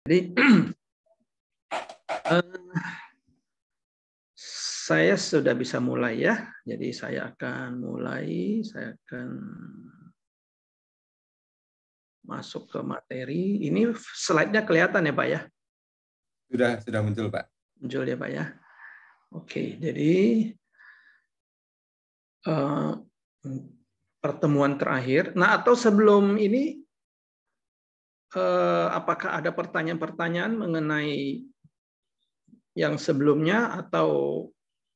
Jadi saya sudah bisa mulai ya. Jadi saya akan mulai, saya akan masuk ke materi. Ini slide-nya kelihatan ya Pak ya? Sudah muncul Pak. Muncul ya Pak ya. Oke, jadi pertemuan terakhir. Nah, atau sebelum ini, apakah ada pertanyaan-pertanyaan mengenai yang sebelumnya atau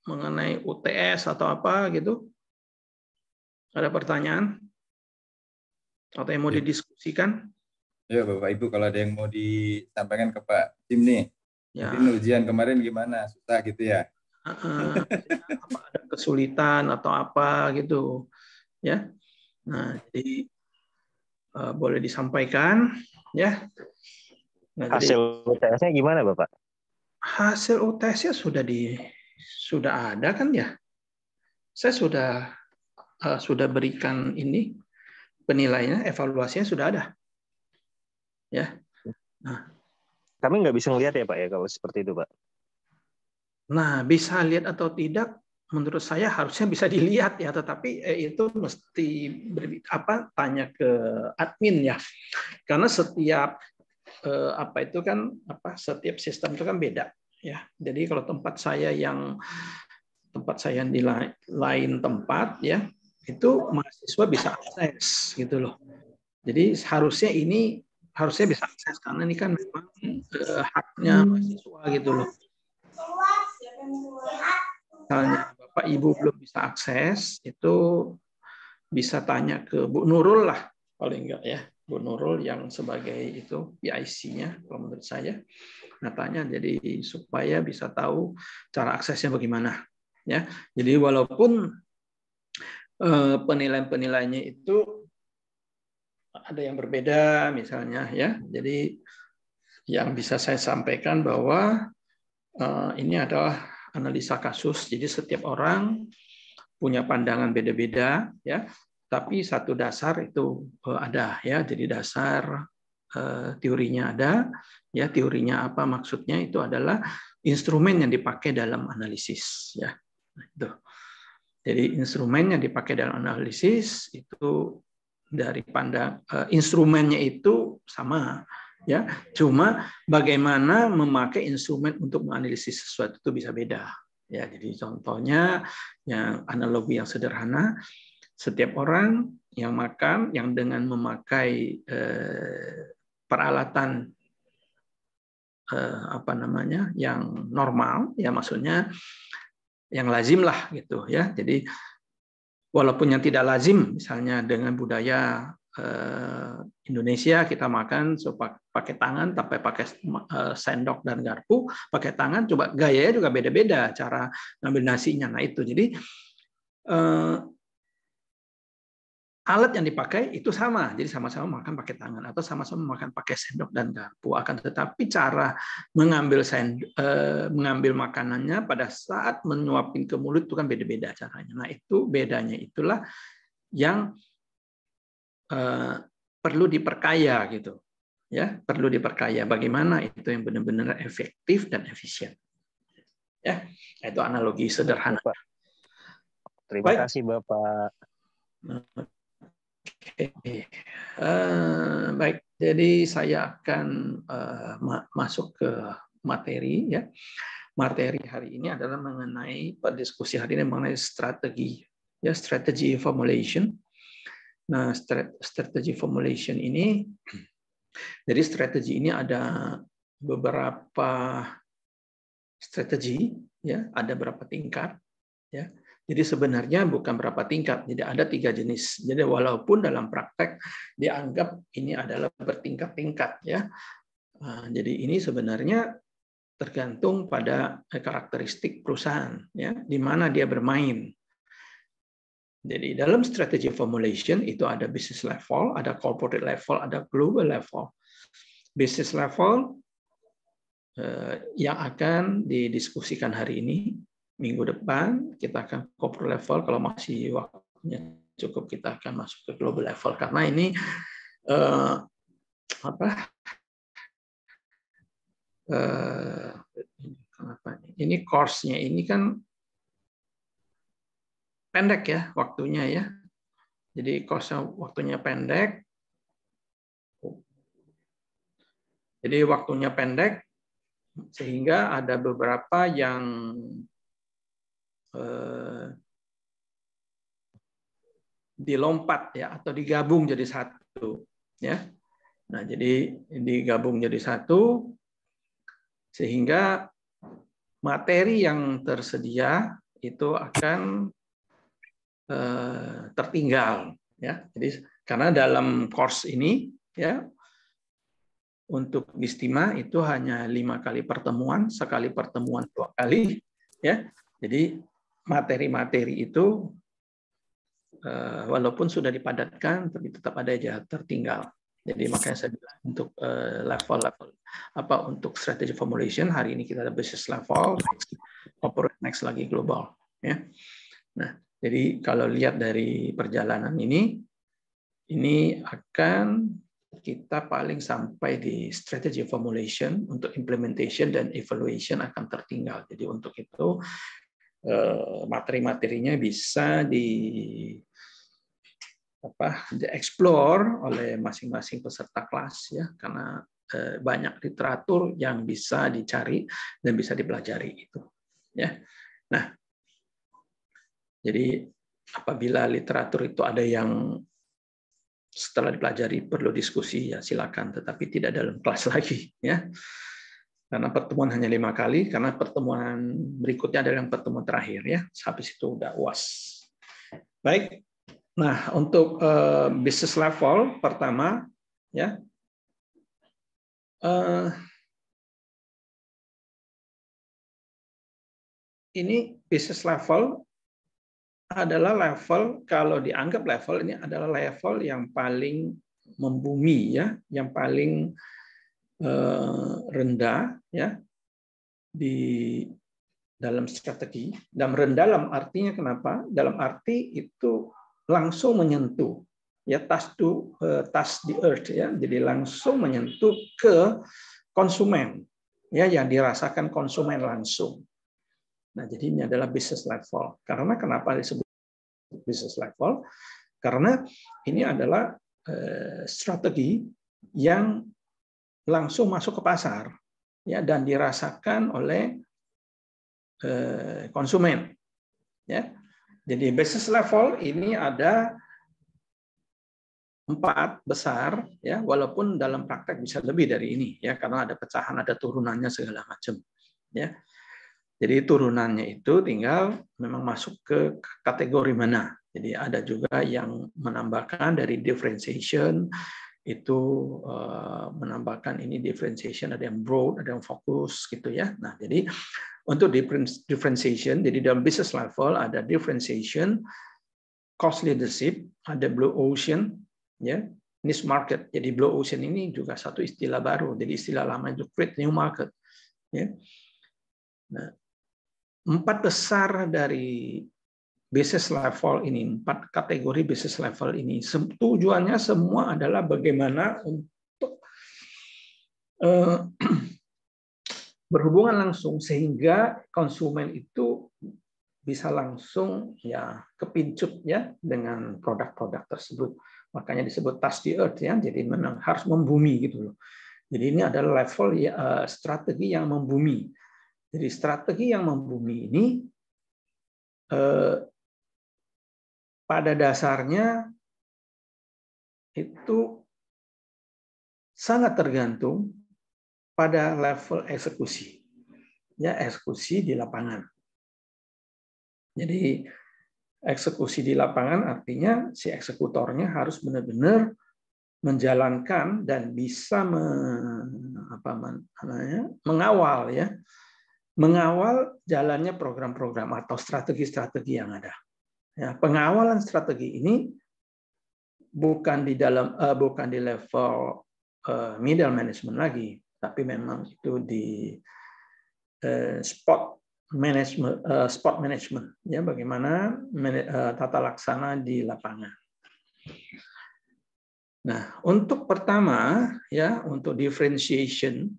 mengenai UTS atau apa gitu? Ada pertanyaan? Atau yang mau didiskusikan? Ya Bapak Ibu, kalau ada yang mau disampaikan ke Pak Tim nih, Ya. mungkin ujian kemarin gimana? Susah gitu ya? Apa ada kesulitan atau apa gitu ya. Nah, jadi boleh disampaikan ya. Nah, hasil UTS-nya gimana Bapak? Hasil UTS-nya sudah ada kan ya? Saya sudah berikan ini penilaiannya, evaluasinya sudah ada. Ya. Nah, kami nggak bisa melihat ya Pak ya kalau seperti itu Pak. Nah, bisa lihat atau tidak, menurut saya harusnya bisa dilihat ya, tetapi itu mesti tanya ke admin ya, karena setiap setiap sistem itu kan beda ya. Jadi kalau tempat saya di lain tempat ya, itu mahasiswa bisa akses gitu loh. Jadi harusnya bisa akses karena ini kan memang haknya mahasiswa gitu loh. Misalnya Bapak Ibu belum bisa akses, itu bisa tanya ke Bu Nurul lah, paling enggak ya. Bu Nurul yang sebagai itu PIC-nya, kalau menurut saya. Nah, tanya jadi supaya bisa tahu cara aksesnya bagaimana. Ya, jadi walaupun penilaian-penilaiannya itu ada yang berbeda, misalnya ya. Jadi yang bisa saya sampaikan bahwa ini adalah analisa kasus. Jadi setiap orang punya pandangan beda-beda ya, tapi satu dasar itu ada ya. Jadi dasar teorinya ada ya. Teorinya apa maksudnya? Itu adalah instrumen yang dipakai dalam analisis ya. Itu. Jadi instrumen yang dipakai dalam analisis itu dari instrumennya itu sama ya, cuma bagaimana memakai instrumen untuk menganalisis sesuatu itu bisa beda ya. Jadi contohnya yang analogi yang sederhana, setiap orang yang makan yang dengan memakai peralatan yang normal ya, maksudnya yang lazim lah gitu ya. Jadi walaupun yang tidak lazim, misalnya dengan budaya Indonesia kita makan pakai tangan, tapi pakai sendok dan garpu, pakai tangan, coba gayanya juga beda-beda cara ngambil nasinya. Nah itu, jadi alat yang dipakai itu sama, jadi sama-sama makan pakai tangan atau sama-sama makan pakai sendok dan garpu. Akan tetapi cara mengambil makanannya pada saat menyuapin ke mulut itu kan beda-beda caranya. Nah itu bedanya itulah yang perlu diperkaya gitu ya, perlu diperkaya bagaimana itu yang benar-benar efektif dan efisien ya. Itu analogi sederhana. Terima kasih Bapak. Baik, jadi saya akan masuk ke materi ya. Materi hari ini adalah mengenai diskusi hari ini mengenai strategi ya, strategy formulation. Nah, strategi formulation ini, jadi strategi ini ada beberapa strategi ya, ada berapa tingkat ya. Jadi sebenarnya bukan berapa tingkat, jadi ada 3 jenis. Jadi walaupun dalam praktek dianggap ini adalah bertingkat-tingkat ya. Jadi ini sebenarnya tergantung pada karakteristik perusahaan ya, di mana dia bermain. Jadi dalam strategi formulation itu ada business level, ada corporate level, ada global level. Business level yang akan didiskusikan hari ini, minggu depan kita akan corporate level, kalau masih waktunya cukup kita akan masuk ke global level karena ini ini course-nya ini kan pendek ya waktunya ya. Jadi course-nya waktunya pendek. Jadi waktunya pendek sehingga ada beberapa yang dilompat ya atau digabung jadi satu ya. Nah, jadi digabung jadi satu sehingga materi yang tersedia itu akan tertinggal ya. Jadi karena dalam course ini ya untuk Gistima itu hanya 5 kali pertemuan, sekali pertemuan 2 kali ya. Jadi materi-materi itu walaupun sudah dipadatkan tapi tetap ada aja tertinggal. Jadi makanya saya bilang untuk level-level untuk strategy formulation hari ini kita ada business level, corporate, next lagi global ya. Nah, jadi kalau lihat dari perjalanan ini akan kita paling sampai di strategy formulation, untuk implementation dan evaluation akan tertinggal. Jadi untuk itu materi-materinya bisa di-explore oleh masing-masing peserta kelas ya, karena banyak literatur yang bisa dicari dan bisa dipelajari itu ya. Nah, jadi apabila literatur itu ada yang setelah dipelajari perlu diskusi ya silakan, tetapi tidak dalam kelas lagi ya. Karena pertemuan hanya 5 kali, karena pertemuan berikutnya adalah yang pertemuan terakhir ya. Habis itu udah UAS. Baik. Nah, untuk business level pertama ya. Ini business level adalah level, kalau dianggap level ini adalah level yang paling membumi ya, yang paling rendah ya di dalam strategi. Dan rendah dalam artinya kenapa? Dalam arti itu langsung menyentuh ya, touch the earth ya, jadi langsung menyentuh ke konsumen ya, yang dirasakan konsumen langsung. Nah, jadi ini adalah business level. Karena kenapa disebut business level? Karena ini adalah strategi yang langsung masuk ke pasar ya, dan dirasakan oleh konsumen ya. Jadi business level ini ada 4 besar ya, walaupun dalam praktek bisa lebih dari ini ya, karena ada pecahan, ada turunannya segala macam ya. Jadi turunannya itu tinggal memang masuk ke kategori mana. Jadi ada juga yang menambahkan dari differentiation itu menambahkan ini differentiation, ada yang broad, ada yang fokus gitu ya. Nah, jadi untuk differentiation, jadi dalam business level ada differentiation, cost leadership, ada blue ocean, ya, niche market. Jadi blue ocean ini juga satu istilah baru. Jadi istilah lama itu create new market. Ya. Nah, 4 besar dari business level ini, 4 kategori business level ini, tujuannya semua adalah bagaimana untuk berhubungan langsung sehingga konsumen itu bisa langsung ya kepincut ya dengan produk-produk tersebut. Makanya disebut touch the earth ya. Jadi memang harus membumi gitu loh. Jadi ini adalah level strategi yang membumi. Jadi strategi yang membumi ini pada dasarnya itu sangat tergantung pada level eksekusi. Ya, eksekusi di lapangan. Jadi eksekusi di lapangan artinya si eksekutornya harus benar-benar menjalankan dan bisa mengawal ya, mengawal jalannya program-program atau strategi-strategi yang ada. Ya, pengawalan strategi ini bukan di level middle management lagi, tapi memang itu di spot management ya, bagaimana tata laksana di lapangan. Nah, untuk pertama ya, untuk differentiation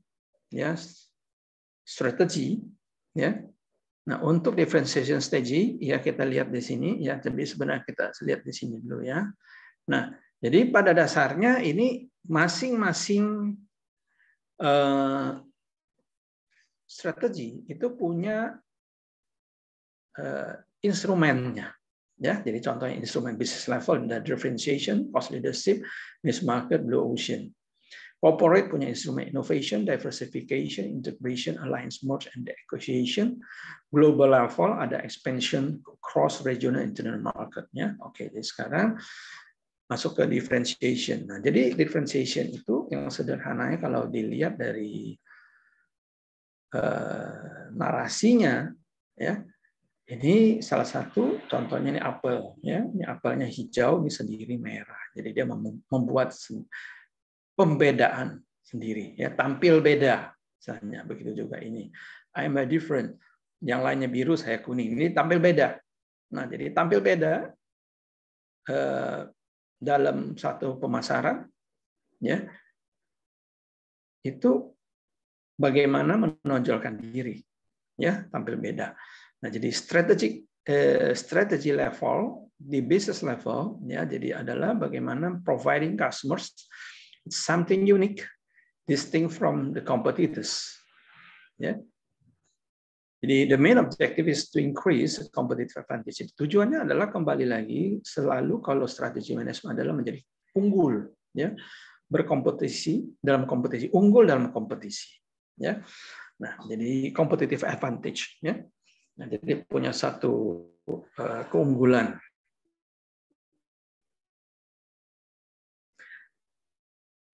ya, strategy, ya. Nah, untuk differentiation strategy, ya kita lihat di sini, ya. Jadi sebenarnya kita lihat di sini dulu, ya. Nah, jadi pada dasarnya ini masing-masing strategi itu punya instrumennya, ya. Jadi contohnya instrumen business level, ada differentiation, cost leadership, niche market, blue ocean. Corporate punya instrumen innovation, diversification, integration, alliance, merge, and acquisition. Global level ada expansion, cross regional, internal marketnya. Oke, jadi sekarang masuk ke differentiation. Nah, jadi differentiation itu yang sederhananya kalau dilihat dari narasinya, ya. Ini salah satu contohnya ini apel, ya. Ini apelnya hijau, ini sendiri merah. Jadi dia membuat pembedaan sendiri, ya, tampil beda, misalnya begitu juga ini. I'm a different, yang lainnya biru, saya kuning. Ini tampil beda. Nah, jadi tampil beda dalam satu pemasaran, ya, itu bagaimana menonjolkan diri, ya, tampil beda. Nah, jadi strategi level di business level, ya, jadi adalah bagaimana providing customers something unique, distinct from the competitors. Ya. Jadi the main objective is to increase competitive advantage. Tujuannya adalah kembali lagi selalu kalau strategi manajemen adalah menjadi unggul, ya, berkompetisi dalam kompetisi, unggul dalam kompetisi. Ya. Nah, jadi competitive advantage. Ya. Nah, jadi punya satu keunggulan.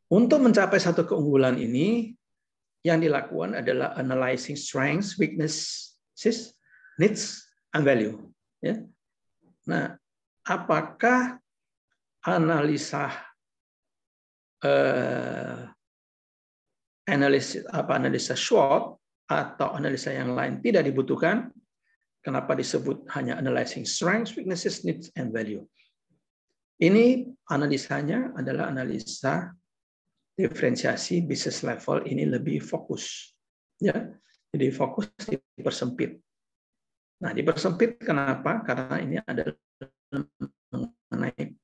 Untuk mencapai satu keunggulan ini, yang dilakukan adalah analyzing strengths, weaknesses, needs, and value. Ya. Nah, apakah analisa analisa SWOT atau analisa yang lain tidak dibutuhkan? Kenapa disebut hanya analyzing strengths, weaknesses, needs, and value? Ini analisanya adalah analisa diferensiasi business level ini lebih fokus, ya. Jadi fokus dipersempit. Nah, dipersempit kenapa? Karena ini adalah mengenai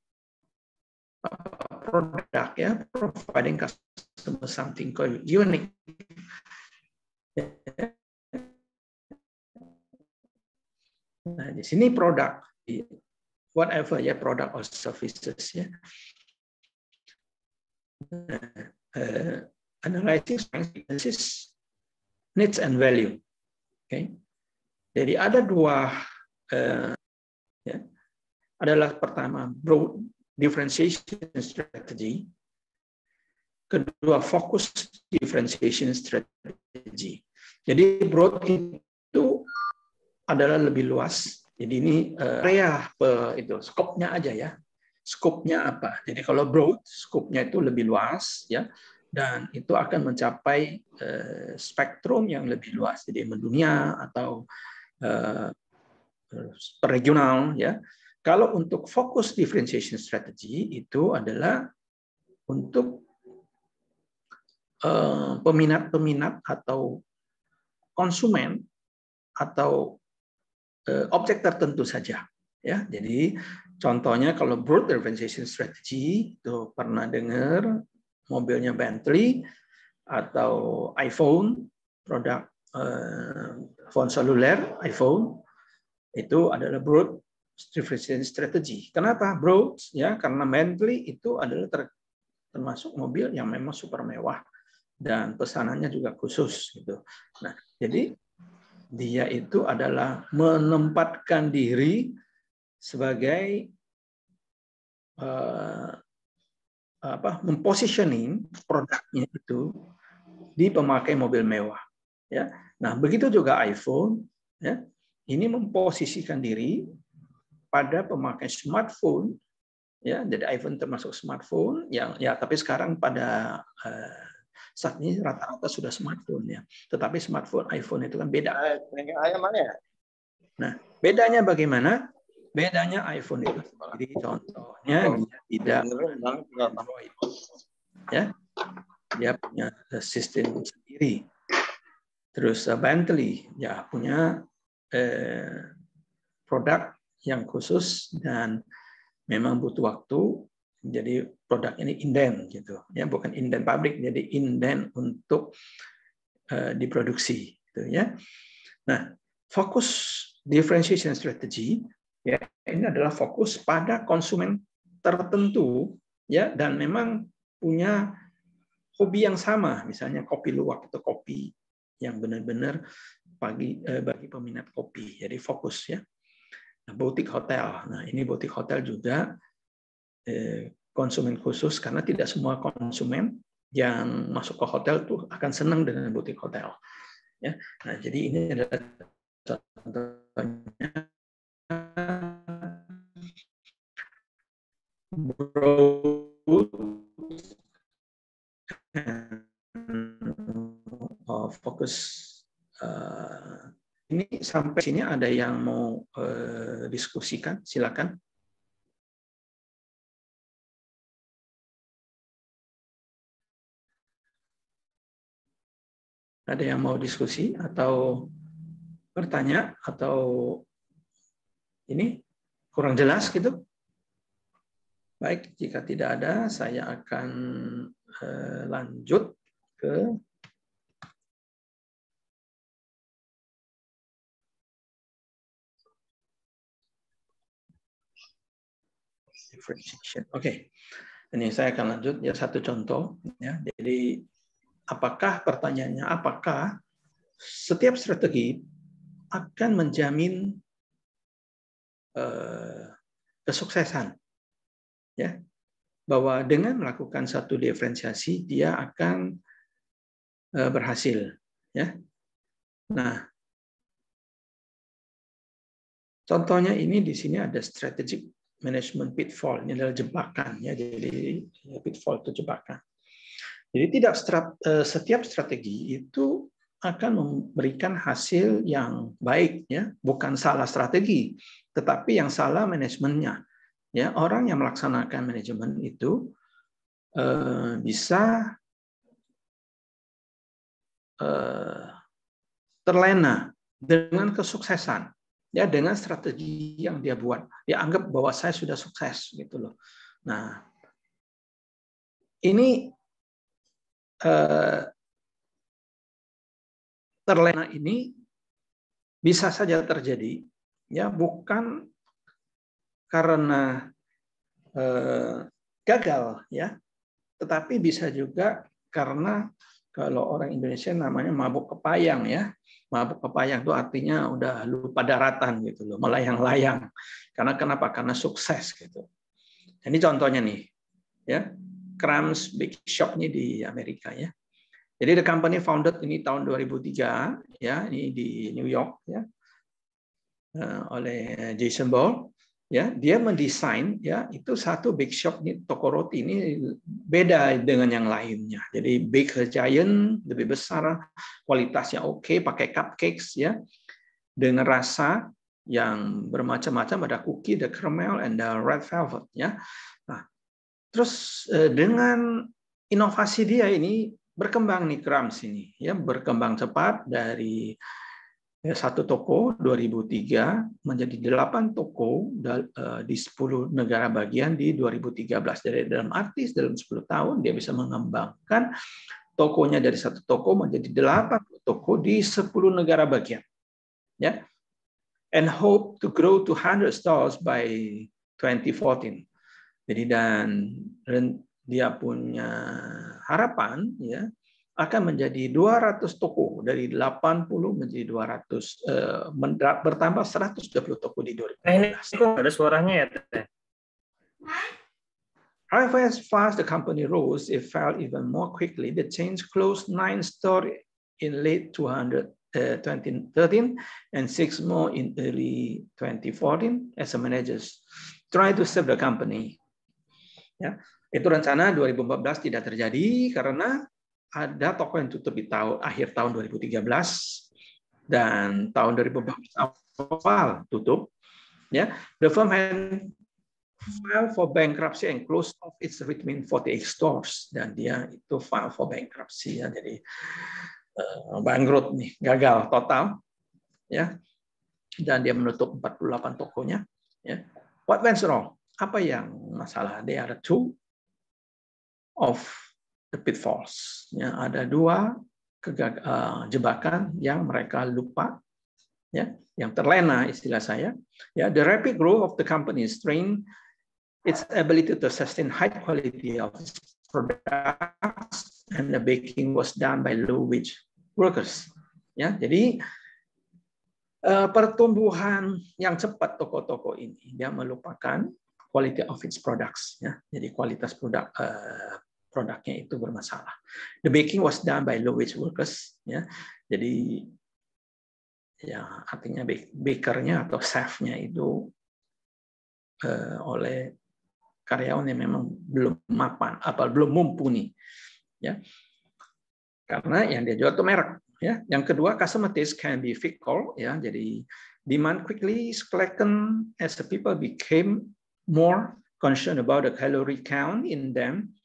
produk, ya, providing customer something unique. Nah, di sini produk, whatever, ya, product or services, ya. Analyzing strengths, weaknesses, needs, and value. Okay. Jadi ada dua, ya, adalah pertama broad differentiation strategy, kedua fokus differentiation strategy. Jadi broad itu adalah lebih luas. Jadi ini area itu skopnya aja, ya. Skopnya apa? Jadi kalau broad, skopnya itu lebih luas, ya, dan itu akan mencapai spektrum yang lebih luas, jadi mendunia atau regional, ya. Kalau untuk fokus differentiation strategy itu adalah untuk peminat-peminat atau konsumen atau objek tertentu saja. Ya, jadi contohnya kalau broad differentiation strategy itu pernah dengar mobilnya Bentley atau iPhone, produk phone seluler iPhone itu adalah broad differentiation strategy. Kenapa broad? Ya, karena Bentley itu adalah termasuk mobil yang memang super mewah dan pesanannya juga khusus gitu. Nah, jadi dia itu adalah menempatkan diri sebagai mempositioning produknya itu di pemakai mobil mewah, ya. Nah, begitu juga iPhone, ya, ini memposisikan diri pada pemakai smartphone, ya. Jadi iPhone termasuk smartphone yang, ya, tapi sekarang pada saat ini rata-rata sudah smartphone, ya. Tetapi smartphone iPhone itu kan beda. Nah, bedanya bagaimana? Bedanya iPhone itu sendiri, contohnya dia tidak Android, ya, dia punya sistem sendiri. Terus Bentley ya punya produk yang khusus dan memang butuh waktu. Jadi produk ini inden gitu ya, bukan inden pabrik, jadi inden untuk diproduksi gitu ya. Nah, fokus differentiation strategy ya ini adalah fokus pada konsumen tertentu ya, dan memang punya hobi yang sama, misalnya kopi luwak atau kopi yang benar-benar bagi peminat kopi. Jadi fokus ya. Nah, boutique hotel. Nah, ini boutique hotel juga konsumen khusus karena tidak semua konsumen yang masuk ke hotel tuh akan senang dengan boutique hotel. Ya. Nah, jadi ini adalah contohnya fokus. Ini sampai sini ada yang mau diskusikan, silakan. Ada yang mau diskusi atau bertanya atau ini kurang jelas gitu? Baik, jika tidak ada, saya akan lanjut ke differentiation. Oke, ini saya akan lanjut ya satu contoh. Ya, jadi apakah pertanyaannya? Apakah setiap strategi akan menjamin kesuksesan? Ya, bahwa dengan melakukan satu diferensiasi dia akan berhasil. Ya, nah contohnya ini di sini ada strategic management pitfall. Ini adalah jebakan ya, jadi pitfall itu jebakan. Jadi tidak setiap strategi itu akan memberikan hasil yang baik ya, bukan salah strategi, tetapi yang salah manajemennya. Ya, orang yang melaksanakan manajemen itu bisa terlena dengan kesuksesan, ya dengan strategi yang dia buat. Dia anggap bahwa saya sudah sukses gitu loh. Nah, ini terlena ini bisa saja terjadi, ya bukan karena gagal ya, tetapi bisa juga karena kalau orang Indonesia namanya mabuk kepayang ya. Mabuk kepayang itu artinya udah lupa daratan gitu loh, melayang-layang. Karena kenapa? Karena sukses gitu. Ini contohnya nih, ya, Crumbs Big Shop ini di Amerika ya. Jadi the company founded ini tahun 2003 ya, ini di New York ya, oleh Jason Ball. Ya, dia mendesain ya itu satu big shop nih, toko roti ini beda dengan yang lainnya. Jadi Baker Giant lebih besar, kualitasnya oke, pakai cupcakes ya, dengan rasa yang bermacam-macam, ada cookie, ada caramel, and the red velvet ya. Nah, terus dengan inovasi dia ini berkembang nih Crumbs ini ya, berkembang cepat dari satu toko 2003 menjadi 8 toko di 10 negara bagian di 2013. Jadi dalam arti dalam 10 tahun dia bisa mengembangkan tokonya dari satu toko menjadi 8 toko di 10 negara bagian. Ya. And hope to grow to 100 stores by 2014. Jadi dan dia punya harapan ya akan menjadi 200 toko, dari 80 menjadi 200, bertambah 120 toko di 2015. Ini kok ada suaranya ya, Teh? However, as fast the company rose, it fell even more quickly. The chain closed 9 stores in late 2013 and 6 more in early 2014 as a managers try to save the company. Ya, itu rencana 2014 tidak terjadi karena ada toko yang tutup di akhir tahun 2013 dan tahun 2014 awal tutup. Ya, the firm had filed for bankruptcy and closed off its remaining 48 stores, dan dia itu file for bankruptcy ya. Jadi bangkrut nih, gagal total, ya, dan dia menutup 48 tokonya. Ya. What went wrong? Apa yang masalah? There are two of the pitfalls. Ya, ada dua jebakan yang mereka lupa, ya, yang terlena istilah saya. Ya, the rapid growth of the company strained its ability to sustain high quality of its products, and the baking was done by low wage workers. Ya, jadi pertumbuhan yang cepat toko-toko ini dia melupakan quality of its products. Ya, jadi kualitas produknya itu bermasalah. The baking was done by low wage workers. Ya, jadi ya artinya bakernya atau chefnya itu oleh karyawan yang memang belum mapan, belum mumpuni, ya, karena yang dia jual itu merek, ya. Yang kedua, customer taste can be fickle, ya, jadi demand quickly slackened as the people became more concerned about the calorie count in them,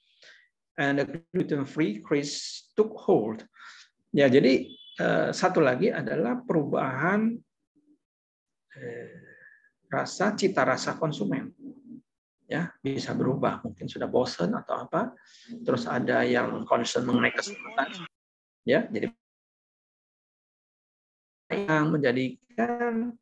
and the gluten-free craze took hold. Ya, jadi satu lagi adalah perubahan cita rasa konsumen. Ya, bisa berubah, mungkin sudah bosan atau apa, terus ada yang concern mengenai kesehatan, ya, jadi yang menjadikan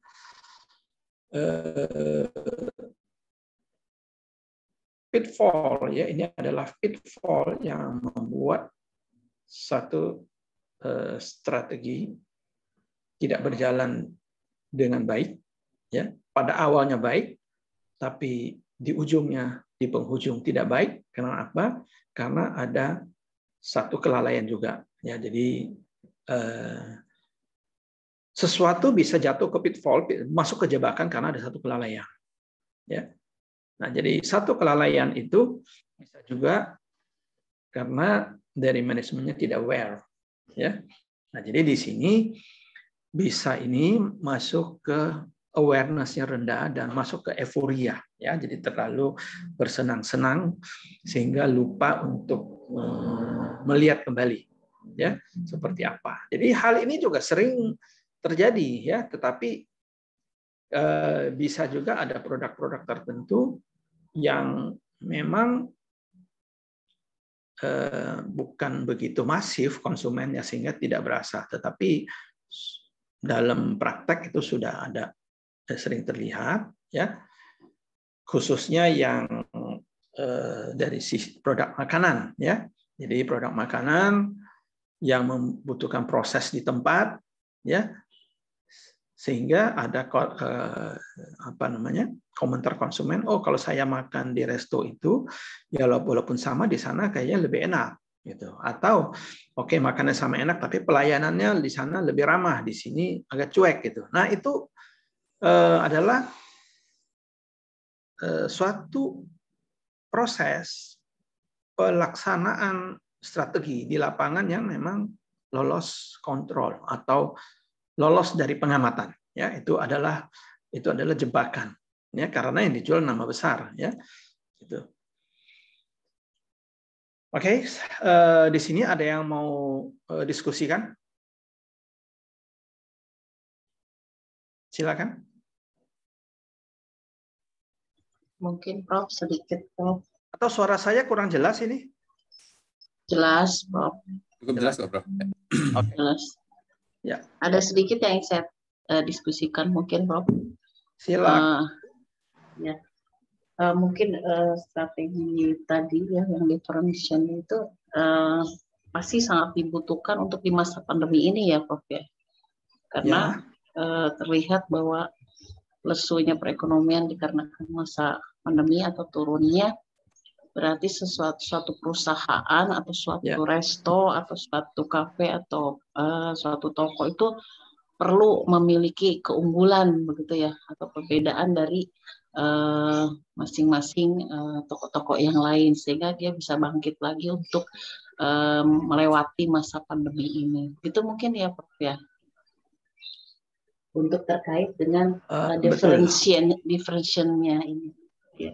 pitfall, ya, ini adalah pitfall yang membuat satu strategi tidak berjalan dengan baik, ya, pada awalnya baik, tapi di ujungnya, di penghujung tidak baik. Karena apa? Karena ada satu kelalaian juga. Ya, jadi sesuatu bisa jatuh ke pitfall, masuk ke jebakan karena ada satu kelalaian. Ya. Nah, jadi satu kelalaian itu bisa juga karena dari manajemennya tidak aware. Ya. Nah, jadi di sini bisa ini masuk ke awareness-nya rendah dan masuk ke euforia, ya, jadi terlalu bersenang-senang sehingga lupa untuk melihat kembali, ya, seperti apa. Jadi hal ini juga sering terjadi, ya, tetapi bisa juga ada produk-produk tertentu yang memang bukan begitu masif konsumennya sehingga tidak berasa, tetapi dalam praktek itu sudah ada, sering terlihat, ya, khususnya yang dari sisi produk makanan, ya. Jadi produk makanan yang membutuhkan proses di tempat, ya, sehingga ada komentar konsumen, oh kalau saya makan di resto itu, ya walaupun sama di sana kayaknya lebih enak, gitu. Atau oke, makannya sama enak tapi pelayanannya di sana lebih ramah, di sini agak cuek, gitu. Nah, itu adalah suatu proses pelaksanaan strategi di lapangan yang memang lolos kontrol atau lolos dari pengamatan. Ya, itu adalah jebakan. Ya, karena yang dijual nama besar. Ya, gitu. Oke, di sini ada yang mau diskusikan? Silakan. Mungkin Prof sedikit, Prof. Atau suara saya kurang jelas ini? Jelas, Prof. Cukup jelas kok, Prof. Okay. Jelas. Ya. Ada sedikit yang saya diskusikan mungkin, Prof. Silakan. Ya. Mungkin strategi tadi ya yang differentiation itu pasti sangat dibutuhkan untuk di masa pandemi ini ya, Prof, ya. Karena terlihat bahwa lesunya perekonomian dikarenakan masa pandemi atau turunnya, berarti suatu perusahaan atau suatu resto atau suatu kafe atau suatu toko itu perlu memiliki keunggulan begitu ya, atau perbedaan dari masing-masing toko-toko yang lain sehingga dia bisa bangkit lagi untuk melewati masa pandemi ini. Itu mungkin ya, Prof, ya. Untuk terkait dengan differentiation-nya ini, ya,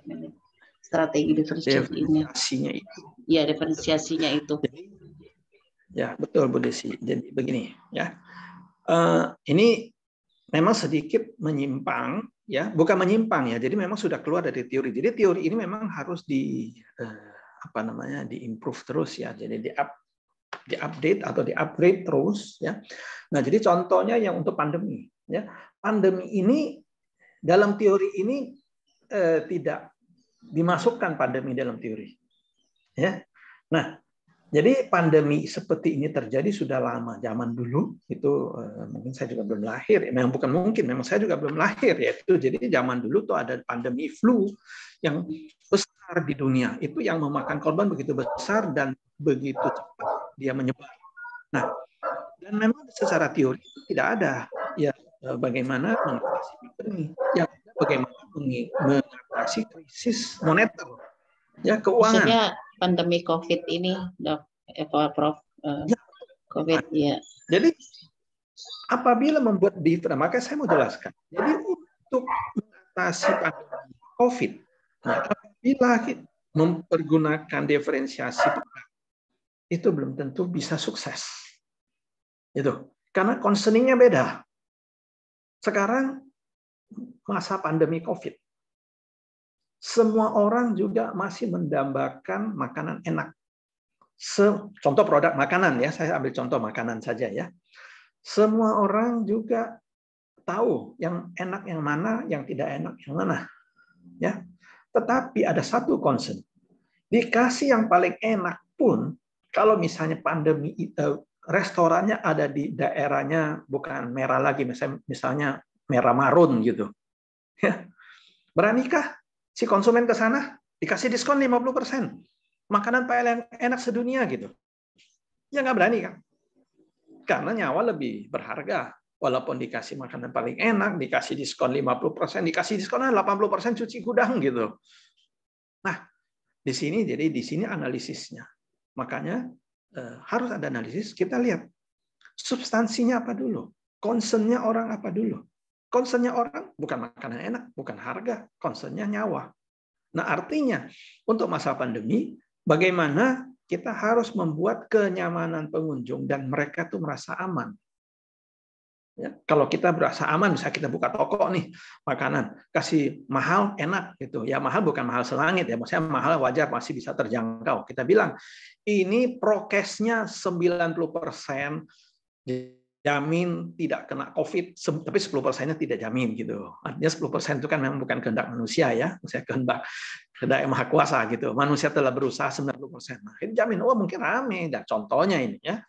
strategi differentiation ini. Diferensiasinya itu. Ya, diferensiasinya itu. Ya, betul Bu Desi. Jadi begini ya. Ini memang sedikit menyimpang ya, bukan menyimpang ya. Jadi memang sudah keluar dari teori. Jadi teori ini memang harus diimprove terus ya. Jadi diupdate atau diupgrade terus ya. Nah, jadi contohnya yang untuk pandemi ya. Pandemi ini dalam teori ini tidak dimasukkan pandemi dalam teori ya. Nah, jadi pandemi seperti ini terjadi sudah lama. Zaman dulu itu mungkin saya juga belum lahir. Memang bukan mungkin, memang saya juga belum lahir ya. Itu jadi zaman dulu tuh ada pandemi flu yang besar di dunia. Itu yang memakan korban begitu besar dan begitu cepat dia menyebar. Nah, dan memang secara teori itu tidak ada ya bagaimana mengatasi pandemi. Yang bagaimana mengatasi krisis moneter ya, keuangan. Maksudnya pandemi COVID ini, Dok, Prof. Ya. COVID ya. Jadi apabila membuat maka saya mau jelaskan. Jadi untuk mengatasi pandemi COVID, nah, apabila mempergunakan diferensiasi produk, itu belum tentu bisa sukses. Itu karena concerningnya beda. Sekarang masa pandemi COVID, semua orang juga masih mendambakan makanan enak. Contoh produk makanan ya, saya ambil contoh makanan saja ya. Semua orang juga tahu yang enak yang mana, yang tidak enak yang mana. Ya. Tetapi ada satu concern. Dikasih yang paling enak pun, kalau misalnya pandemi restorannya ada di daerahnya bukan merah lagi, misalnya merah marun gitu. Ya. Beranikah si konsumen ke sana dikasih diskon 50%? Makanan paling enak sedunia gitu. Ya nggak berani kan? Karena nyawa lebih berharga. Walaupun dikasih makanan paling enak, dikasih diskon 50%, dikasih diskon 80% cuci gudang gitu. Nah, di sini analisisnya. Makanya harus ada analisis, kita lihat substansinya apa dulu. Concern-nya orang apa dulu. Concern-nya orang bukan makanan enak, bukan harga, concern-nya nyawa. Nah, artinya untuk masa pandemi, bagaimana kita harus membuat kenyamanan pengunjung dan mereka tuh merasa aman. Ya, kalau kita berasa aman, misalnya kita buka toko nih makanan, kasih mahal enak gitu. Ya mahal bukan mahal selangit ya, maksudnya mahal wajar masih bisa terjangkau. Kita bilang ini prokesnya 90% jamin tidak kena COVID, tapi 10%-nya tidak jamin gitu. Artinya 10% itu kan memang bukan kehendak manusia ya, maksudnya kehendak yang maha kuasa gitu. Manusia telah berusaha 90%. Nah, ini jamin, mungkin rame. Dan contohnya ini ya,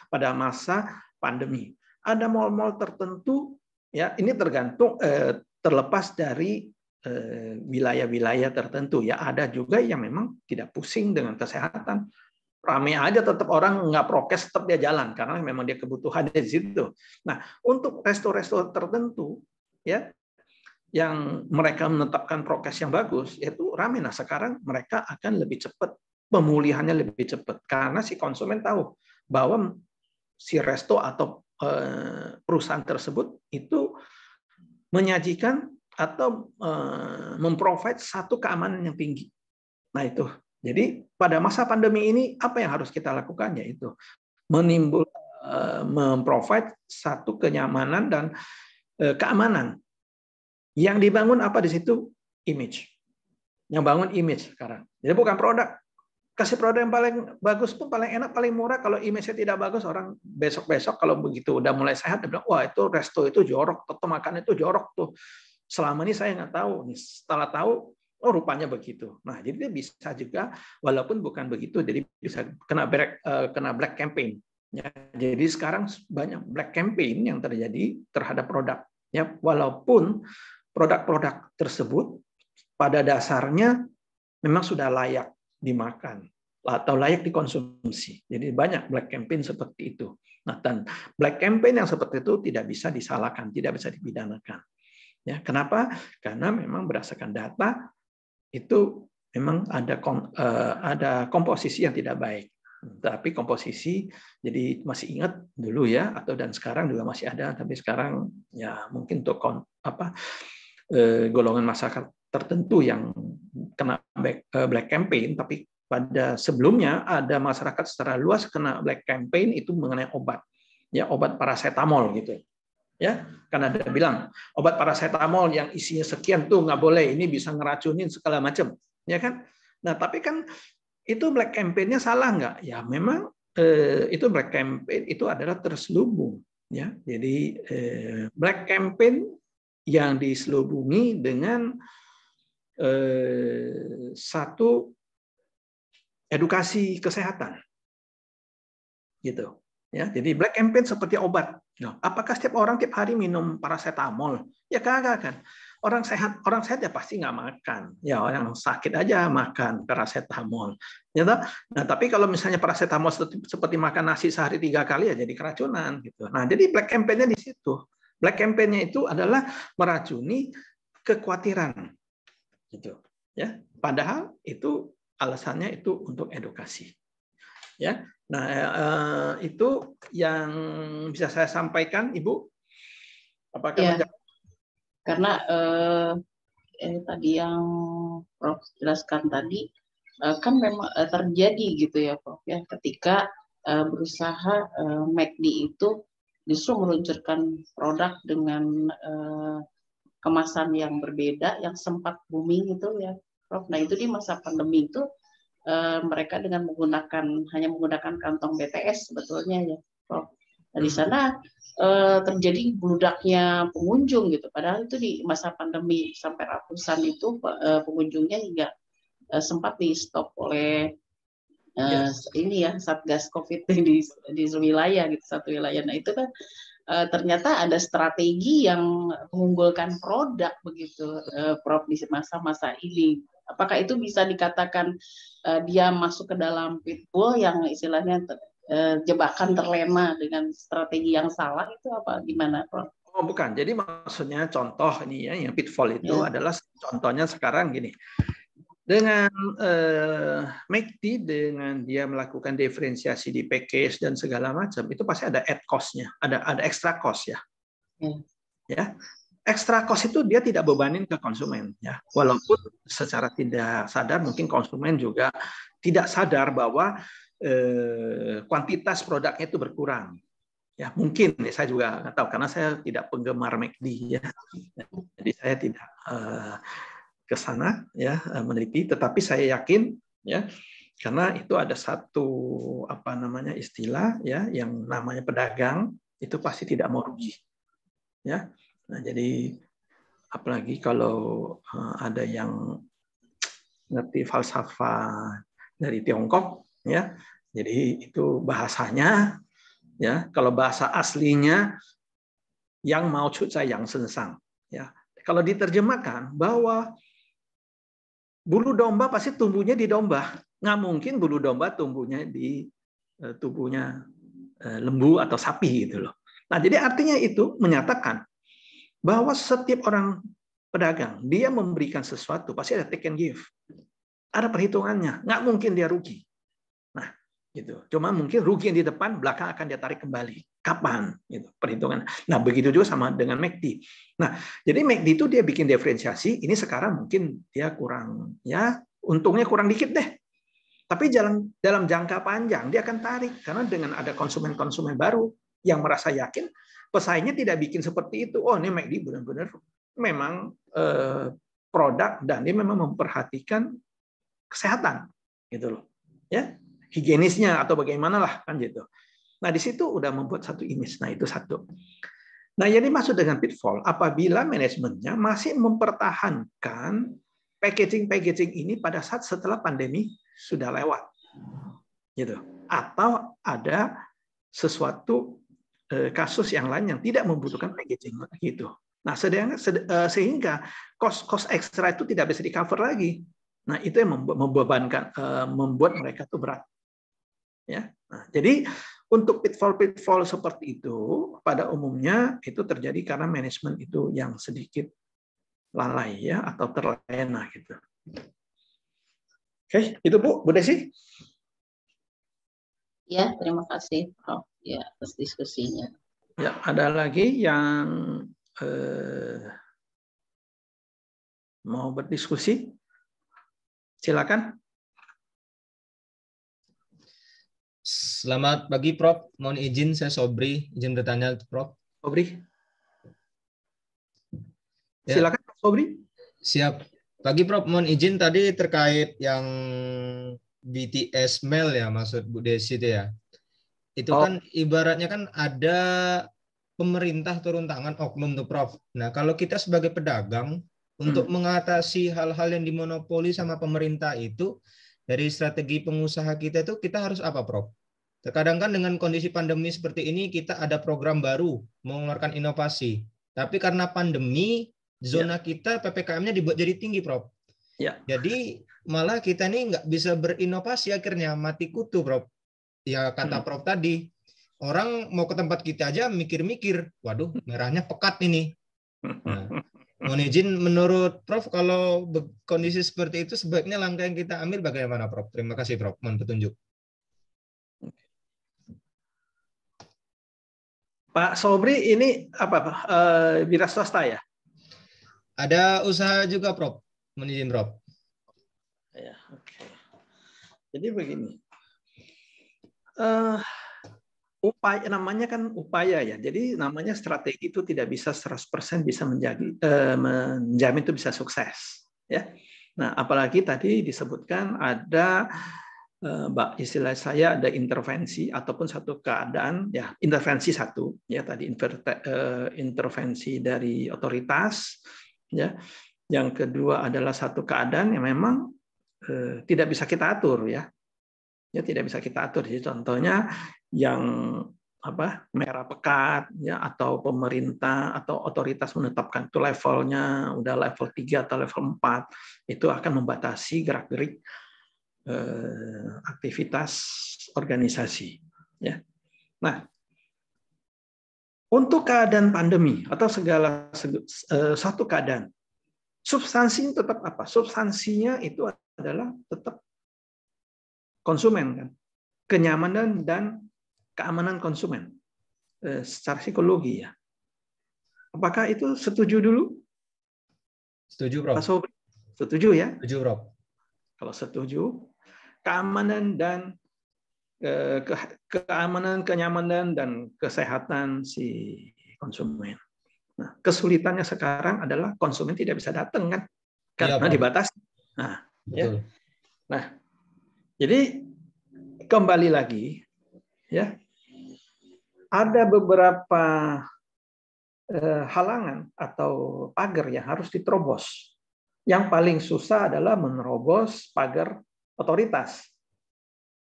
pada masa pandemi. Ada mal-mal tertentu, ya ini tergantung terlepas dari wilayah-wilayah tertentu. Ya ada juga yang memang tidak pusing dengan kesehatan. Rame aja tetap orang nggak prokes, tetap dia jalan karena memang dia kebutuhan di situ. Nah, untuk resto-resto tertentu ya yang mereka menetapkan prokes yang bagus, yaitu rame. Nah, sekarang mereka akan lebih cepat, pemulihannya lebih cepat karena si konsumen tahu bahwa si resto atau perusahaan tersebut itu menyajikan atau memprovide satu keamanan yang tinggi. Nah, itu. Jadi pada masa pandemi ini apa yang harus kita lakukan, yaitu memprovide satu kenyamanan dan keamanan. Yang dibangun apa di situ? Image. Yang bangun image sekarang. Jadi bukan produk. Kasih produk yang paling bagus pun, paling enak, paling murah. Kalau image-nya tidak bagus, orang besok-besok kalau begitu udah mulai sehat, dia bilang, wah itu resto itu jorok, atau makan itu jorok tuh. Selama ini saya nggak tahu. Setelah tahu, oh rupanya begitu. Nah, jadi dia bisa juga, walaupun bukan begitu, jadi bisa kena black campaign. Ya, jadi sekarang banyak black campaign yang terjadi terhadap produk. Ya, walaupun produk-produk tersebut pada dasarnya memang sudah layak dimakan atau layak dikonsumsi. Jadi banyak black campaign seperti itu. Nah, dan black campaign yang seperti itu tidak bisa disalahkan, tidak bisa dipidanakan. Ya, kenapa? Karena memang berdasarkan data itu memang ada komposisi yang tidak baik. Tapi komposisi, jadi masih ingat dulu ya, atau dan sekarang juga masih ada, tapi sekarang ya mungkin untuk golongan masyarakat tertentu yang kena black campaign, tapi pada sebelumnya ada masyarakat secara luas kena black campaign itu mengenai obat, ya obat paracetamol gitu. Ya, karena ada bilang obat paracetamol yang isinya sekian tuh nggak boleh, ini bisa ngeracunin segala macam, ya kan? Nah, tapi kan itu black campaign-nya salah nggak? Ya, memang itu black campaign itu adalah terselubung, ya. Jadi black campaign yang diselubungi dengan satu edukasi kesehatan, gitu. Ya, jadi black campaign seperti obat. Nah, apakah setiap orang tiap hari minum paracetamol? Ya kagak kan. Orang sehat ya pasti nggak makan. Ya orang sakit aja makan paracetamol. Ya, nah tapi kalau misalnya paracetamol seperti makan nasi sehari 3 kali ya jadi keracunan gitu. Nah jadi black campaign-nya di situ. Black campaign-nya itu adalah meracuni kekhawatiran, gitu. Ya, padahal itu alasannya itu untuk edukasi. Ya, nah itu yang bisa saya sampaikan, Ibu. Apakah Ya, karena tadi yang Prof jelaskan tadi kan memang terjadi gitu ya, Prof ya, ketika berusaha McD itu justru meluncurkan produk dengan kemasan yang berbeda yang sempat booming itu ya, Prof. Nah itu di masa pandemi itu mereka dengan hanya menggunakan kantong BTS sebetulnya ya, Prof. Nah di sana terjadi bludaknya pengunjung gitu. Padahal itu di masa pandemi sampai ratusan itu pengunjungnya hingga sempat di stop oleh ini ya Satgas COVID di wilayah gitu, satu wilayah. Nah itu kan ternyata ada strategi yang mengunggulkan produk begitu, Prof di masa-masa ini. Apakah itu bisa dikatakan dia masuk ke dalam pitbull yang istilahnya jebakan terlena dengan strategi yang salah itu apa gimana, Prof? Oh bukan, jadi maksudnya contoh ini ya yang pitfall itu adalah contohnya sekarang gini. Dengan McD dengan dia melakukan diferensiasi di package dan segala macam itu pasti ada add cost-nya, ada extra cost ya. Ya. Extra cost itu dia tidak bebanin ke konsumen ya. Walaupun secara tidak sadar mungkin konsumen juga tidak sadar bahwa kuantitas produknya itu berkurang. Ya, mungkin saya juga nggak tahu karena saya tidak penggemar McD ya. Jadi saya tidak ke sana ya meneliti, tetapi saya yakin ya karena itu ada satu apa namanya istilah ya yang namanya pedagang itu pasti tidak mau rugi ya. Nah, jadi apalagi kalau ada yang ngerti falsafah dari Tiongkok ya. Jadi itu bahasanya ya, kalau bahasa aslinya yang mau cuca yang sensang ya. Kalau diterjemahkan bahwa bulu domba pasti tumbuhnya di domba. Nggak mungkin bulu domba tumbuhnya di tubuhnya lembu atau sapi gitu loh. Nah, jadi artinya itu menyatakan bahwa setiap orang pedagang dia memberikan sesuatu pasti ada take and give, ada perhitungannya, nggak mungkin dia rugi. Nah, gitu. Cuma mungkin rugi yang di depan, belakang akan dia tarik kembali. Kapan? Gitu perhitungan. Nah, begitu juga sama dengan McD. Nah, jadi McD itu dia bikin diferensiasi. Ini sekarang mungkin dia kurang, ya untungnya kurang dikit deh. Tapi dalam jangka panjang dia akan tarik karena dengan ada konsumen-konsumen baru yang merasa yakin pesaingnya tidak bikin seperti itu. Oh, ini McD benar-benar memang produk dan dia memang memperhatikan kesehatan, gitu loh, ya higienisnya atau bagaimana lah kan gitu. Nah di situ udah membuat satu image. Nah itu satu. Nah yang dimaksud dengan pitfall apabila manajemennya masih mempertahankan packaging ini pada saat setelah pandemi sudah lewat, gitu. Atau ada sesuatu kasus yang lain yang tidak membutuhkan packaging gitu. Nah, sehingga cost ekstra itu tidak bisa di cover lagi. Nah, itu yang membebankan, membuat mereka itu berat. Ya. Nah, jadi untuk pitfall seperti itu pada umumnya itu terjadi karena manajemen itu yang sedikit lalai ya atau terlena gitu. Oke, itu Bu Desi. Ya, terima kasih Prof ya atas diskusinya. Ya, ada lagi yang mau berdiskusi? Silakan. Selamat pagi, Prof. Mohon izin, saya Sobri. Izin bertanya, Prof. Sobri, Ya, silakan Sobri. siap. Pagi, Prof. Mohon izin tadi terkait yang BTS Mail ya, maksud Bu Desi itu ya. Itu Oh. kan ibaratnya kan ada pemerintah turun tangan oknum tuh, Prof. Nah, kalau kita sebagai pedagang untuk mengatasi hal-hal yang dimonopoli sama pemerintah itu, dari strategi pengusaha kita itu kita harus apa, Prof? Terkadang kan dengan kondisi pandemi seperti ini kita ada program baru mengeluarkan inovasi. Tapi karena pandemi zona kita PPKM-nya dibuat jadi tinggi, Prof. Ya. Jadi malah kita ini nggak bisa berinovasi akhirnya mati kutu, Prof. Ya kata Prof tadi, orang mau ke tempat kita aja mikir-mikir, waduh merahnya pekat ini. Nah, mohon izin menurut Prof kalau kondisi seperti itu sebaiknya langkah yang kita ambil bagaimana, Prof? Terima kasih, Prof. Mohon petunjuk. Pak Sobri ini apa Pak? Wira swasta ya? Ada usaha juga, Prof. Mohon izin, Prof. Ya, oke. Jadi begini. Upaya namanya kan upaya ya. Jadi namanya strategi itu tidak bisa 100% bisa menjamin itu bisa sukses, ya. Nah, apalagi tadi disebutkan ada istilah saya ada intervensi ataupun satu keadaan ya, intervensi satu ya tadi intervensi dari otoritas ya. Yang kedua adalah satu keadaan yang memang tidak bisa kita atur ya. Ya tidak bisa kita atur. Jadi contohnya yang merah pekat ya, atau pemerintah atau otoritas menetapkan itu levelnya udah level 3 atau level 4, itu akan membatasi gerak-gerik aktivitas organisasi ya. Nah, untuk keadaan pandemi atau satu keadaan, substansinya tetap apa? Substansinya itu adalah tetap konsumen kan, kenyamanan dan keamanan konsumen secara psikologi ya. Apakah itu setuju dulu? Setuju, Prof. Pak Sobri, setuju ya? Setuju, Prof. Kalau setuju, keamanan dan keamanan, kenyamanan dan kesehatan si konsumen. Nah, kesulitannya sekarang adalah konsumen tidak bisa datang kan, karena dibatasi. Nah, ya. Nah, jadi kembali lagi, ya, ada beberapa halangan atau pagar yang harus diterobos. Yang paling susah adalah menerobos pagar otoritas.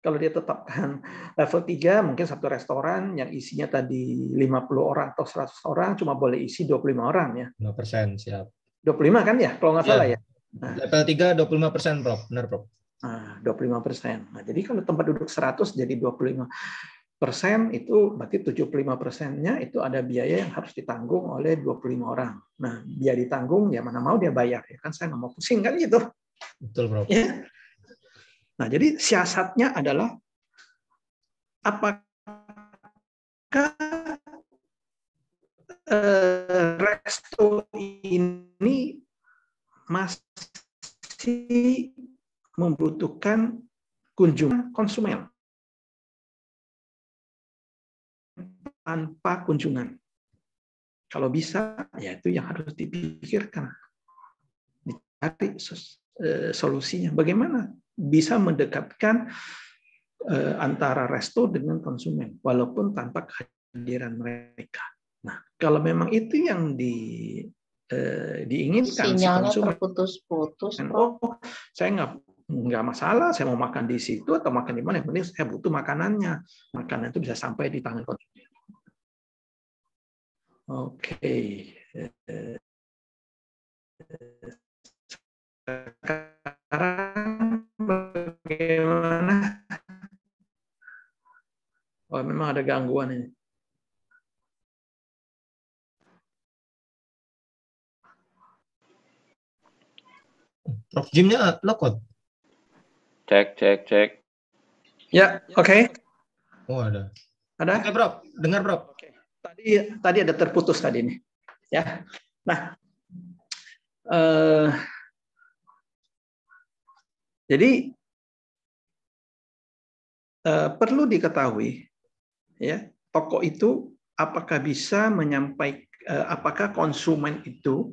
Kalau dia tetapkan level 3, mungkin satu restoran yang isinya tadi 50 orang atau 100 orang cuma boleh isi 25 orang ya. 5%, siap. 25 kan ya, kalau nggak salah ya. Nah, level 3 25%, Prof. Benar, Prof. Nah, 25%. Nah, jadi kalau tempat duduk 100 jadi 25%, itu berarti 75%-nya itu ada biaya yang harus ditanggung oleh 25 orang. Nah, biaya ditanggung ya mana mau dia bayar ya kan, saya nggak mau pusing kan gitu. Betul, Prof. Ya. Nah, jadi siasatnya adalah apakah resto ini masih membutuhkan kunjungan konsumen tanpa kunjungan. Kalau bisa, ya itu yang harus dipikirkan, dicari solusinya. Bagaimana bisa mendekatkan antara resto dengan konsumen, walaupun tanpa kehadiran mereka. Nah, kalau memang itu yang diinginkan sinyalnya si konsumen, terputus-putus. oh saya nggak masalah, saya mau makan di situ atau makan di mana, yang penting saya butuh makanannya. Makanan itu bisa sampai di tangan konsumen. Oke. Sekarang bagaimana? Oh, memang ada gangguan ini. Prof, Jimnya lokot. Cek. Ya, oke. Oh, ada. Ada? Oke, Prof. Dengar, Prof. Oke. Tadi ada terputus tadi nih. Ya. Nah, jadi perlu diketahui, ya, toko itu apakah bisa menyampaikan, apakah konsumen itu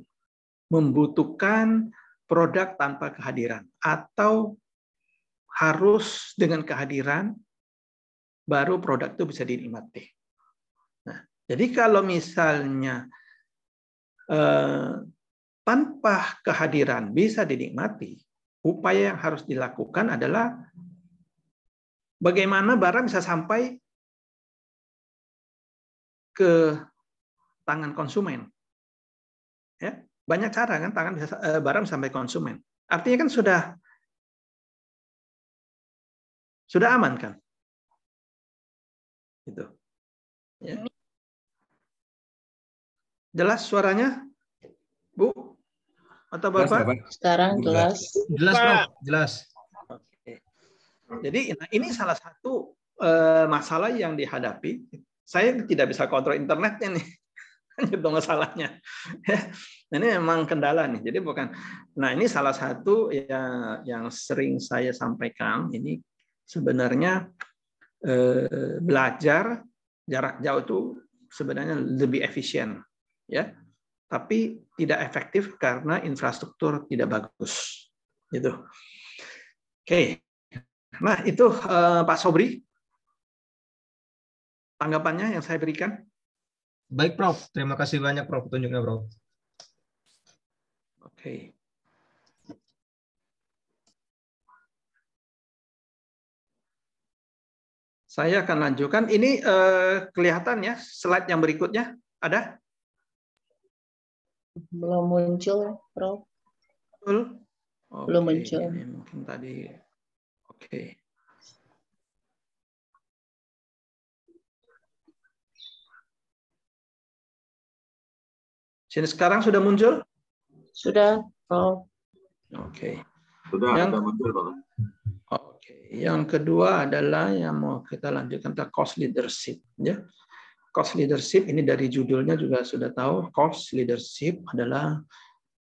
membutuhkan produk tanpa kehadiran atau harus dengan kehadiran baru produk itu bisa dinikmati. Nah, jadi kalau misalnya tanpa kehadiran bisa dinikmati, upaya yang harus dilakukan adalah bagaimana barang bisa sampai ke tangan konsumen. Ya, banyak cara kan barang sampai konsumen. Artinya kan sudah aman kan? Gitu. Ya. Jelas suaranya, Bu atau Bapak? Sekarang jelas. Jelas, Prof. Jelas. Oke. Jadi ini salah satu masalah yang dihadapi. Saya tidak bisa kontrol internetnya nih. Itu masalahnya. Ini memang kendala nih. Jadi bukan. Nah, ini salah satu yang sering saya sampaikan. Ini sebenarnya belajar jarak jauh itu sebenarnya lebih efisien, ya. Tapi tidak efektif karena infrastruktur tidak bagus. Gitu. Oke. Nah, itu Pak Sobri. Tanggapannya yang saya berikan. Baik, Prof. Terima kasih banyak, Prof. Petunjuknya, Prof. Oke. Saya akan lanjutkan. Ini kelihatan ya slide yang berikutnya. Ada? Belum muncul, Prof. Betul? Belum Oke, muncul. ini mungkin tadi. Oke. Sini sekarang sudah muncul? Sudah, Prof. Oke. Sudah Yang ada muncul, Pak. Oke. Yang kedua adalah yang mau kita lanjutkan tentang cost leadership, ya. Cost leadership ini dari judulnya juga sudah tahu. Cost leadership adalah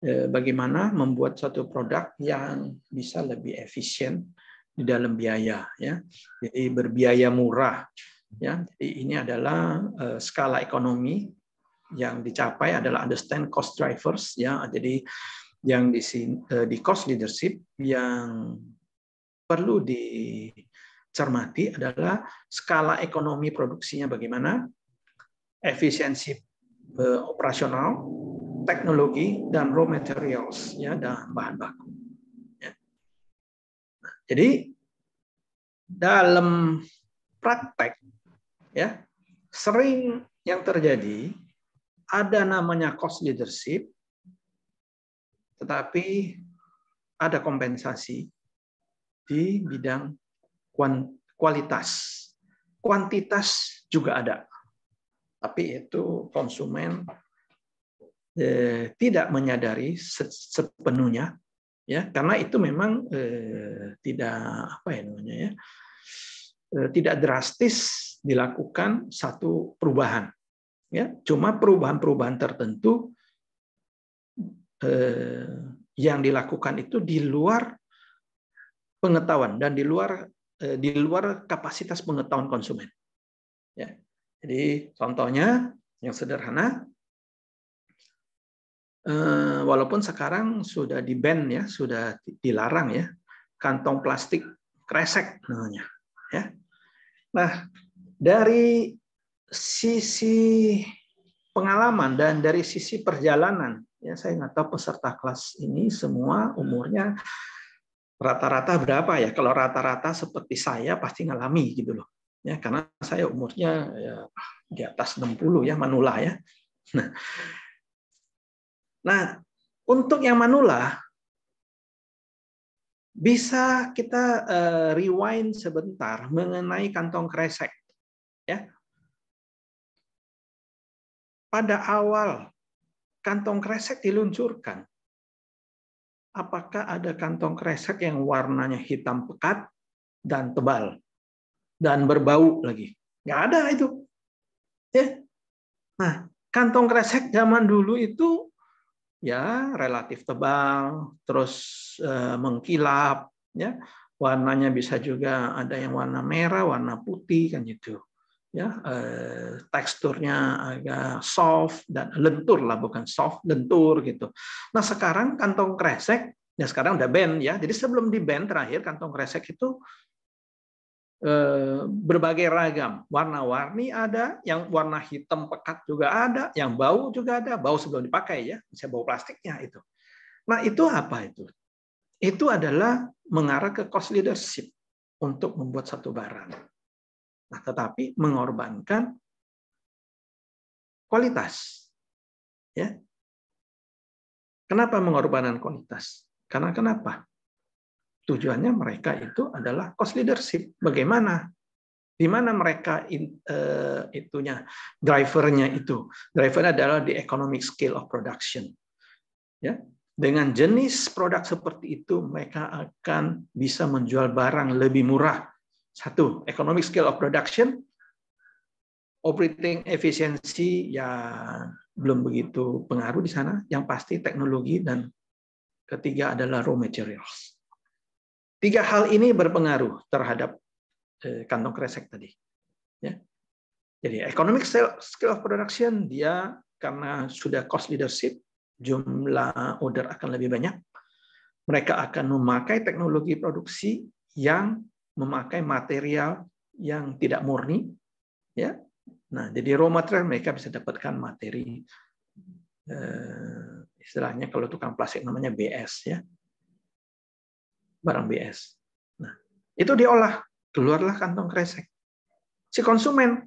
bagaimana membuat satu produk yang bisa lebih efisien di dalam biaya, ya. Jadi berbiaya murah, ya. Jadi ini adalah skala ekonomi yang dicapai adalah understand cost drivers, ya. Jadi yang di cost leadership yang perlu dicermati adalah skala ekonomi produksinya bagaimana, efisiensi operasional, teknologi, dan raw materials, ya, dan bahan baku. Ya. Jadi dalam praktek, ya, sering yang terjadi ada namanya cost leadership, tetapi ada kompensasi di bidang kualitas. Kuantitas juga ada, tapi itu konsumen tidak menyadari sepenuhnya, ya, karena itu memang tidak apa ya namanya, ya, tidak drastis dilakukan satu perubahan, ya, cuma perubahan-perubahan tertentu yang dilakukan itu di luar pengetahuan dan di luar kapasitas pengetahuan konsumen. Ya. Jadi contohnya yang sederhana, walaupun sekarang sudah di-ban, ya, sudah dilarang, ya, kantong plastik kresek namanya. Ya. Nah, dari sisi pengalaman dan dari sisi perjalanan, ya, saya nggak tahu peserta kelas ini semua umurnya rata-rata berapa ya. Kalau rata-rata seperti saya pasti ngalami gitu loh, ya, karena saya umurnya ya di atas 60, ya, manula, ya. Nah, untuk yang manula bisa kita rewind sebentar mengenai kantong kresek, ya. Pada awal kantong kresek diluncurkan, apakah ada kantong kresek yang warnanya hitam pekat dan tebal dan berbau lagi? Nggak ada itu. Ya. Nah, kantong kresek zaman dulu itu ya relatif tebal, terus mengkilap, ya, Warnanya bisa juga ada yang warna merah, warna putih kan gitu. Ya, teksturnya agak soft dan lentur lah, bukan soft, lentur gitu. Nah, sekarang kantong kresek ya sekarang udah ban ya. Jadi sebelum di ban terakhir kantong kresek itu berbagai ragam, warna-warni ada, yang warna hitam pekat juga ada, yang bau juga ada, bau sebelum dipakai ya, bisa bau plastiknya itu. Nah, itu apa itu? Itu adalah mengarah ke cost leadership untuk membuat satu barang. Nah, tetapi mengorbankan kualitas. Ya. Kenapa mengorbankan kualitas? Karena kenapa? Tujuannya mereka itu adalah cost leadership. Bagaimana? Di mana mereka itunya, drivernya itu. Drivernya adalah the economic scale of production. Ya. Dengan jenis produk seperti itu, mereka akan bisa menjual barang lebih murah. Satu, economic scale of production, operating efisiensi ya belum begitu pengaruh di sana. Yang pasti teknologi, dan ketiga adalah raw materials. Tiga hal ini berpengaruh terhadap kantong kresek tadi. Ya. Jadi economic scale of production, dia karena sudah cost leadership, jumlah order akan lebih banyak. Mereka akan memakai teknologi produksi yang memakai material yang tidak murni, ya. Nah, jadi raw material mereka bisa dapatkan materi, istilahnya kalau tukang plastik namanya BS, ya, barang BS. Nah, itu diolah, keluarlah kantong kresek. Si konsumen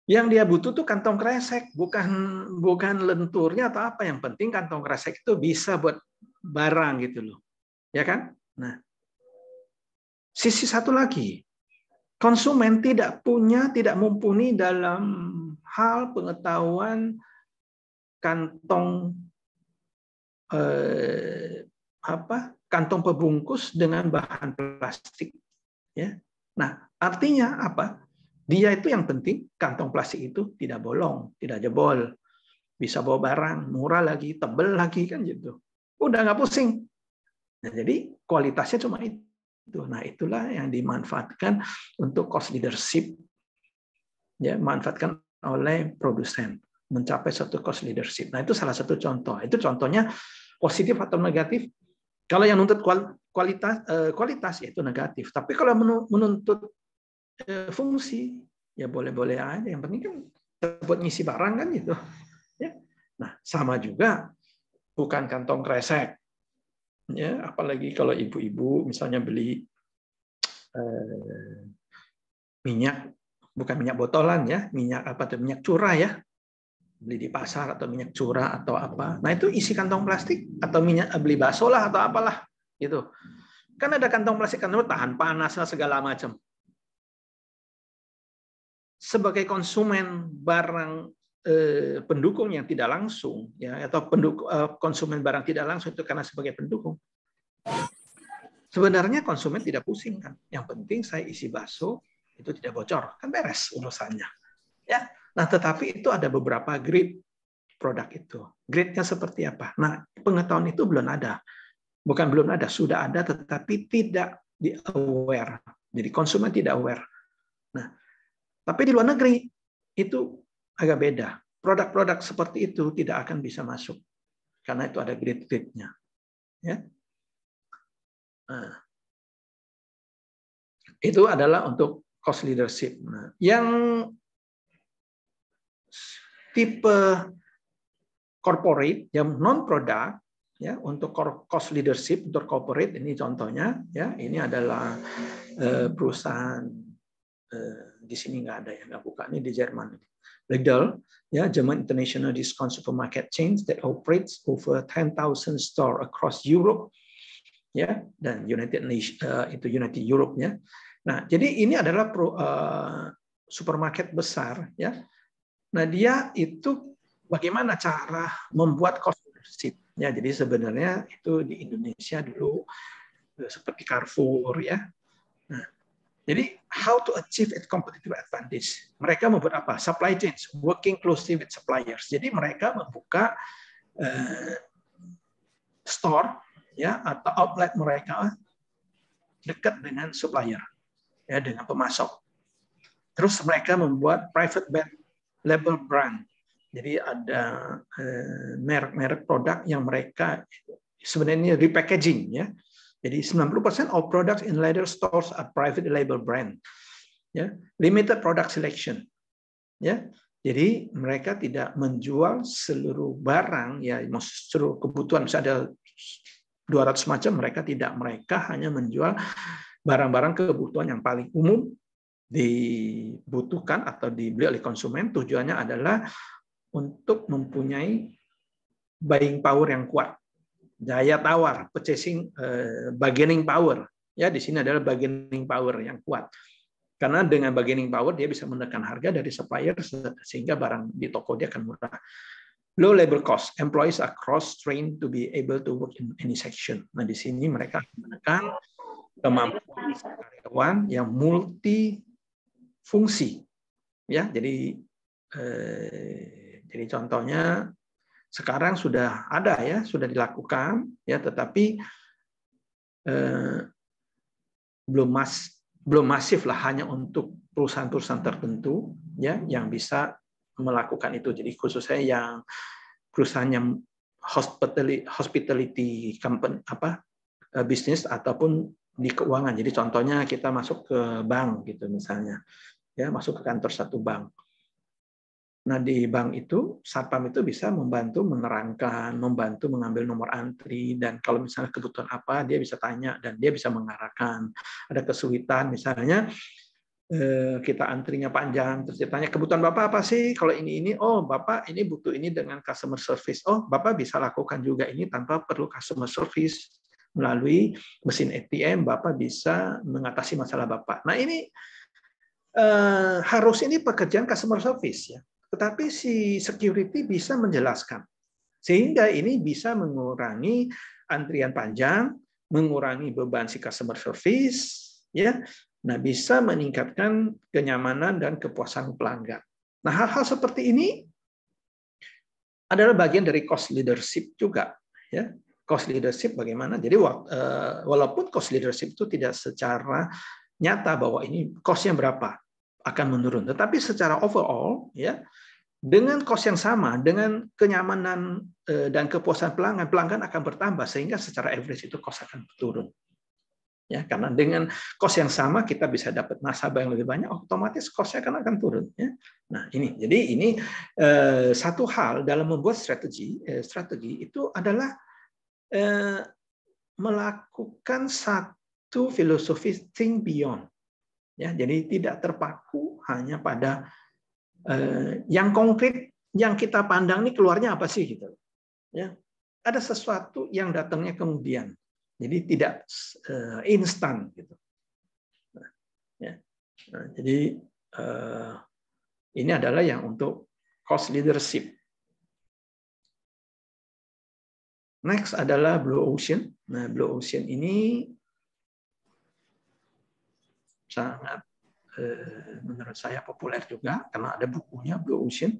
yang dia butuh tuh kantong kresek, bukan lenturnya atau apa. Yang penting kantong kresek itu bisa buat barang gitu loh, ya kan? Nah, sisi satu lagi, konsumen tidak mumpuni dalam hal pengetahuan kantong kantong pembungkus dengan bahan plastik, ya. Nah, artinya apa? Dia itu yang penting kantong plastik itu tidak bolong, tidak jebol, bisa bawa barang, murah lagi, tebel lagi kan gitu. Udah nggak pusing. Nah, jadi kualitasnya cuma itu. Nah, itulah yang dimanfaatkan untuk cost leadership, ya, manfaatkan oleh produsen mencapai satu cost leadership. Nah, itu salah satu contoh. Itu contohnya positif atau negatif. Kalau yang menuntut kualitas itu negatif. Tapi kalau menuntut fungsi, ya boleh-boleh aja. Yang penting kan buat ngisi barang kan gitu. Ya. Nah, sama juga bukan kantong kresek. Ya, apalagi kalau ibu-ibu misalnya beli minyak, bukan minyak botolan ya, minyak minyak curah ya, beli di pasar atau minyak curah atau apa. Nah, itu isi kantong plastik atau minyak beli bakso lah atau apalah gitu. Kan ada kantong plastik kan tahan panas lah segala macam. Sebagai konsumen barang pendukung yang tidak langsung, ya, atau konsumen barang tidak langsung itu karena sebagai pendukung. Sebenarnya konsumen tidak pusing kan. Yang penting saya isi bakso itu tidak bocor, kan beres urusannya. Ya. Nah, tetapi itu ada beberapa grade produk itu. Grade-nya seperti apa? Nah, pengetahuan itu belum ada. Bukan belum ada, sudah ada tetapi tidak di-aware. Jadi konsumen tidak aware. Nah, tapi di luar negeri itu agak beda. Produk-produk seperti itu tidak akan bisa masuk karena itu ada grade-grade-nya. Ya. Nah, itu adalah untuk cost leadership. Nah, yang tipe corporate yang non produk, ya, untuk cost leadership untuk corporate ini contohnya, ya, ini adalah perusahaan di sini nggak ada yang nggak buka, ini di Jerman. Lidl, ya, German international discount supermarket chains that operates over 10,000 store across Europe, ya, dan United Europe, ya. Nah, jadi ini adalah supermarket besar, ya. Nah, dia itu bagaimana cara membuat cost leadership, ya. Jadi sebenarnya itu di Indonesia dulu seperti Carrefour, ya. Nah, jadi how to achieve a competitive advantage. Mereka membuat apa? Supply chains, working closely with suppliers. Jadi mereka membuka store ya atau outlet mereka dekat dengan supplier, ya dengan pemasok. Terus mereka membuat private label brand. Jadi ada merek-merek produk yang mereka sebenarnya repackaging, ya. Jadi 90% of products in leather stores are private label brand. Ya, limited product selection. Ya. Jadi mereka tidak menjual seluruh barang, ya seluruh kebutuhan, misalnya ada 200 macam, mereka hanya menjual barang-barang kebutuhan yang paling umum dibutuhkan atau dibeli oleh konsumen. Tujuannya adalah untuk mempunyai buying power yang kuat, daya tawar, purchasing bargaining power. Ya, di sini adalah bargaining power yang kuat. Karena dengan bargaining power dia bisa menekan harga dari supplier sehingga barang di toko dia akan murah. Low labor cost, employees are cross-trained to be able to work in any section. Nah, di sini mereka menekan kemampuan karyawan yang multifungsi. Ya, jadi contohnya sekarang sudah ada, ya, sudah dilakukan, ya, tetapi belum masif lah, hanya untuk perusahaan-perusahaan tertentu, ya, yang bisa melakukan itu. Jadi khususnya yang perusahaan yang hospitality company, bisnis ataupun di keuangan. Jadi contohnya kita masuk ke bank gitu misalnya, ya, masuk ke kantor satu bank. Nah, di bank itu satpam itu bisa membantu menerangkan, membantu mengambil nomor antri, dan kalau misalnya kebutuhan apa dia bisa tanya dan dia bisa mengarahkan. Ada kesulitan misalnya kita antrinya panjang, terus dia tanya kebutuhan Bapak apa sih? Kalau ini, oh Bapak ini butuh ini dengan customer service. Oh, Bapak bisa lakukan juga ini tanpa perlu customer service. Melalui mesin ATM Bapak bisa mengatasi masalah Bapak. Nah, ini harus ini pekerjaan customer service, ya. Tetapi si security bisa menjelaskan. Sehingga ini bisa mengurangi antrian panjang, mengurangi beban si customer service, ya. Nah, bisa meningkatkan kenyamanan dan kepuasan pelanggan. Nah, hal-hal seperti ini adalah bagian dari cost leadership juga, ya. Cost leadership bagaimana? Jadi walaupun cost leadership itu tidak secara nyata bahwa ini cost-nya berapa akan menurun, tetapi secara overall, ya, dengan cost yang sama, dengan kenyamanan dan kepuasan pelanggan akan bertambah, sehingga secara average itu cost akan turun. Ya, karena dengan cost yang sama kita bisa dapat nasabah yang lebih banyak, otomatis cost-nya akan turun. Ya. Nah, jadi ini satu hal dalam membuat strategi itu adalah melakukan satu filosofi think beyond. Ya, jadi tidak terpaku hanya pada yang konkret yang kita pandang ini keluarnya apa sih gitu. Ya, ada sesuatu yang datangnya kemudian. Jadi tidak instan gitu. Nah, ya. Nah, jadi ini adalah yang untuk cost leadership. Next adalah Blue Ocean. Nah, Blue Ocean ini sangat menurut saya populer juga karena ada bukunya Blue Ocean,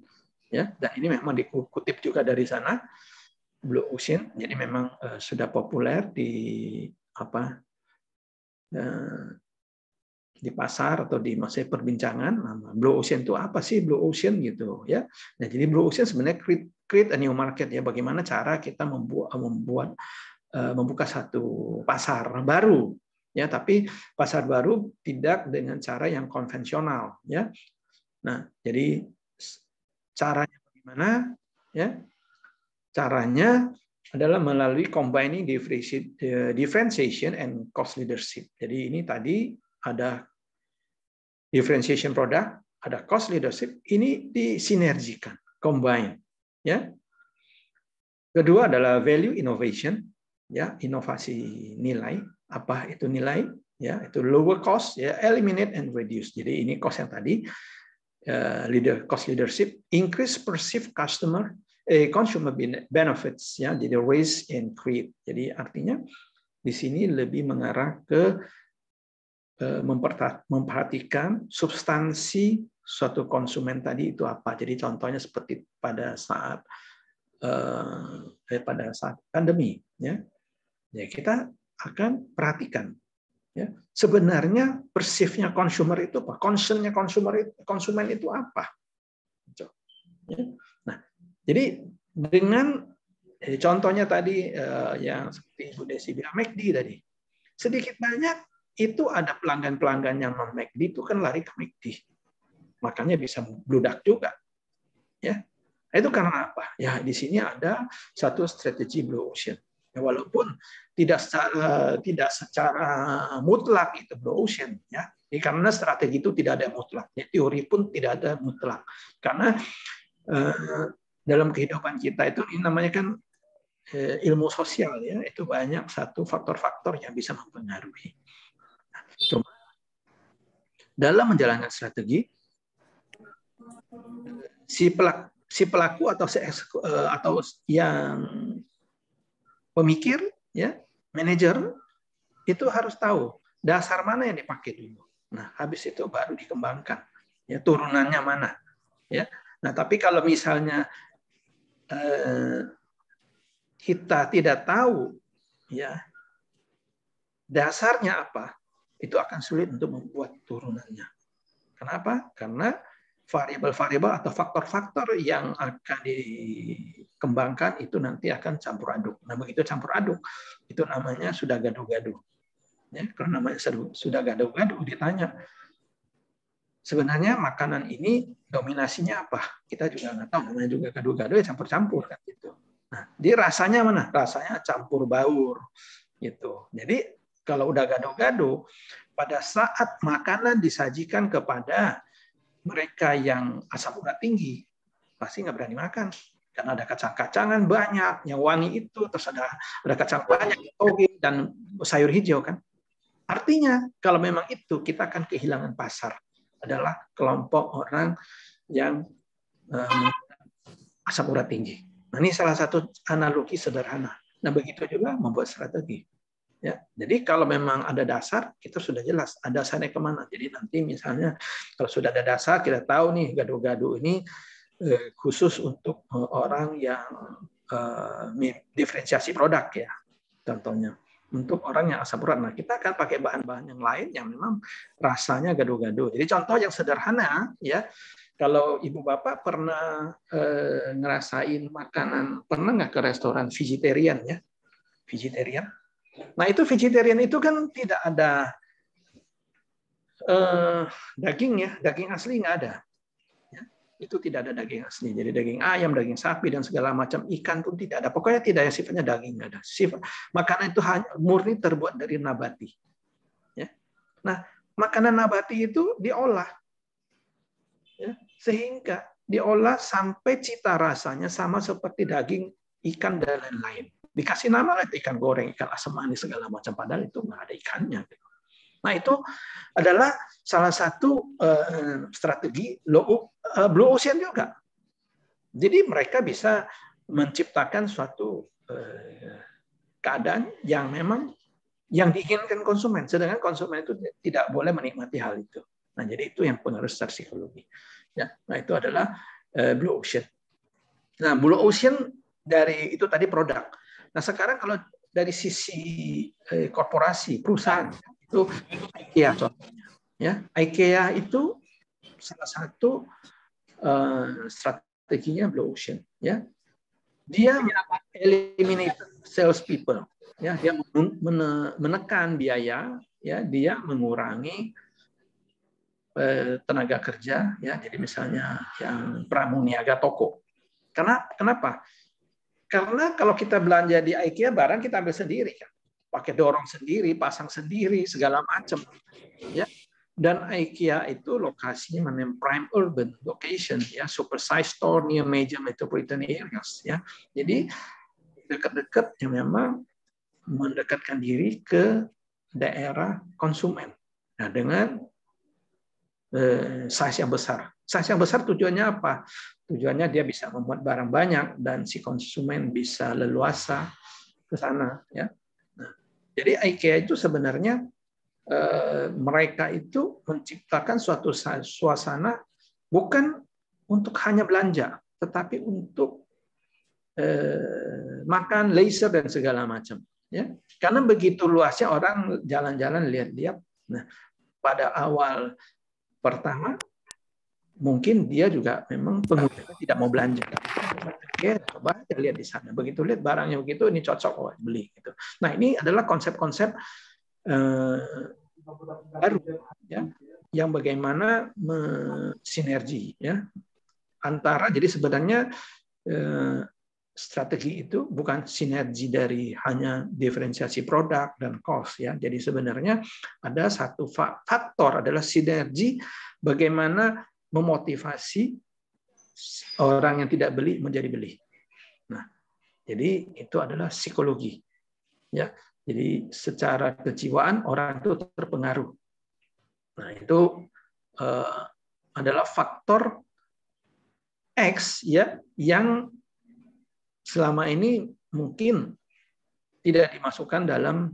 ya. Dan ini memang dikutip juga dari sana. Blue Ocean, jadi memang sudah populer di pasar atau di masa perbincangan. Blue Ocean itu apa sih Blue Ocean gitu, ya? Nah, jadi Blue Ocean sebenarnya create a new market, ya. Bagaimana cara kita membuka satu pasar baru, ya? Tapi pasar baru tidak dengan cara yang konvensional, ya. Nah, jadi caranya bagaimana, ya? Caranya adalah melalui combining differentiation and cost leadership. Jadi ini tadi ada differentiation product, ada cost leadership, ini disinergikan, combine, ya. Kedua adalah value innovation, ya, inovasi nilai. Apa itu nilai? Ya, itu lower cost, ya, eliminate and reduce. Jadi ini cost yang tadi, cost leadership, increase perceived consumer benefits, ya, jadi raise and create. Jadi artinya di sini lebih mengarah ke memperhatikan substansi suatu konsumen tadi itu apa. Jadi contohnya seperti pada saat pandemi, ya. ya kita akan perhatikan. Ya, sebenarnya persifnya konsumer itu apa? Concernnya konsumen itu apa? Ya. Nah, jadi dengan contohnya tadi yang seperti Bu Desi bilang McD tadi, sedikit banyak itu ada pelanggan-pelanggan yang non McD itu kan lari ke McD, makanya bisa bludak juga. Ya, itu karena apa? Ya di sini ada satu strategi blue ocean. Ya, walaupun tidak secara mutlak itu blue ocean, ya. Karena strategi itu tidak ada mutlak. Ya, teori pun tidak ada mutlak. Karena dalam kehidupan kita itu ini namanya kan ilmu sosial, ya. Itu banyak satu faktor-faktor yang bisa mempengaruhi. Cuma dalam menjalankan strategi, si pelaku atau yang pemikir, ya, manajer itu harus tahu dasar mana yang dipakai dulu. Nah, habis itu baru dikembangkan, ya, turunannya mana, ya. Nah, tapi kalau misalnya kita tidak tahu, ya, dasarnya apa, itu akan sulit untuk membuat turunannya. Kenapa? Karena variabel-variabel atau faktor-faktor yang akan dikembangkan itu nanti akan campur aduk. Nah, begitu campur aduk, itu namanya sudah gaduh-gaduh. Ya, kalau namanya sudah gaduh-gaduh, ditanya, sebenarnya makanan ini dominasinya apa? Kita juga nggak tahu, namanya juga gaduh-gaduh, ya campur-campur kan gitu. Nah, dia rasanya mana? Rasanya campur baur gitu. Jadi kalau udah gaduh-gaduh, pada saat makanan disajikan kepada mereka yang asam urat tinggi, pasti nggak berani makan. Karena ada kacang-kacangan banyak, yang wangi itu, terus ada kacang banyak, toge, dan sayur hijau kan. Artinya, kalau memang itu, kita akan kehilangan pasar. Adalah kelompok orang yang asam urat tinggi. Nah, ini salah satu analogi sederhana. Nah, begitu juga membuat strategi. Ya, jadi kalau memang ada dasar, kita sudah jelas ada dasarnya kemana. Jadi nanti misalnya kalau sudah ada dasar, kita tahu nih gaduh-gaduh ini khusus untuk orang yang diferensiasi produk, ya, contohnya. Untuk orang yang asam urat, nah kita akan pakai bahan-bahan yang lain yang memang rasanya gaduh-gaduh. Jadi contoh yang sederhana, ya, kalau ibu bapak pernah ngerasain makanan, pernah nggak ke restoran vegetarian, ya, vegetarian. Nah, itu vegetarian itu kan tidak ada daging, ya, daging asli nggak ada. Ya, itu tidak ada daging asli. Jadi daging ayam, daging sapi dan segala macam, ikan pun tidak ada. Pokoknya tidak yang sifatnya daging, nggak ada. Sifat makanan itu hanya murni terbuat dari nabati. Ya. Nah, makanan nabati itu diolah, ya, sehingga diolah sampai cita rasanya sama seperti daging, ikan dan lain-lain. Dikasih nama lah ikan goreng, ikan asam manis segala macam, padahal itu nggak ada ikannya. Nah, itu adalah salah satu strategi blue ocean juga. Jadi mereka bisa menciptakan suatu keadaan yang memang yang diinginkan konsumen, sedangkan konsumen itu tidak boleh menikmati hal itu. Nah, jadi itu yang pengaruh secara psikologi. Ya, nah itu adalah blue ocean. Nah, blue ocean dari itu tadi produk. Nah, sekarang kalau dari sisi korporasi, perusahaan, itu IKEA contohnya. Ya, IKEA itu salah satu strateginya blue ocean. Ya, dia eliminate sales people. Ya, dia menekan biaya. Ya, dia mengurangi tenaga kerja. Ya, jadi misalnya yang pramuniaga toko. Kenapa? Karena kalau kita belanja di IKEA, barang kita ambil sendiri, kan, pakai dorong sendiri, pasang sendiri, segala macam, ya. Dan IKEA itu lokasinya mana prime urban location, ya, super size store near major metropolitan areas, ya. Jadi dekat-dekat yang memang mendekatkan diri ke daerah konsumen. Nah, dengan size yang besar. Size yang besar tujuannya apa? Tujuannya dia bisa membuat barang banyak dan si konsumen bisa leluasa ke sana. Ya. Nah, jadi IKEA itu sebenarnya mereka itu menciptakan suatu suasana bukan untuk hanya belanja, tetapi untuk makan, leisure dan segala macam. ya. Karena begitu luasnya orang jalan-jalan lihat-lihat. Nah, pada awal pertama mungkin dia juga memang penggunanya tidak mau belanja. Oke, coba aja lihat di sana. Begitu lihat barangnya begitu, ini cocok, oh, beli gitu. Nah, ini adalah konsep-konsep baru ya, yang bagaimana sinergi ya antara, jadi sebenarnya strategi itu bukan sinergi dari hanya diferensiasi produk dan cost ya. Jadi sebenarnya ada satu faktor adalah sinergi bagaimana memotivasi orang yang tidak beli menjadi beli. Nah, jadi itu adalah psikologi. Ya, jadi secara kejiwaan orang itu terpengaruh. Nah, itu adalah faktor X ya yang selama ini mungkin tidak dimasukkan dalam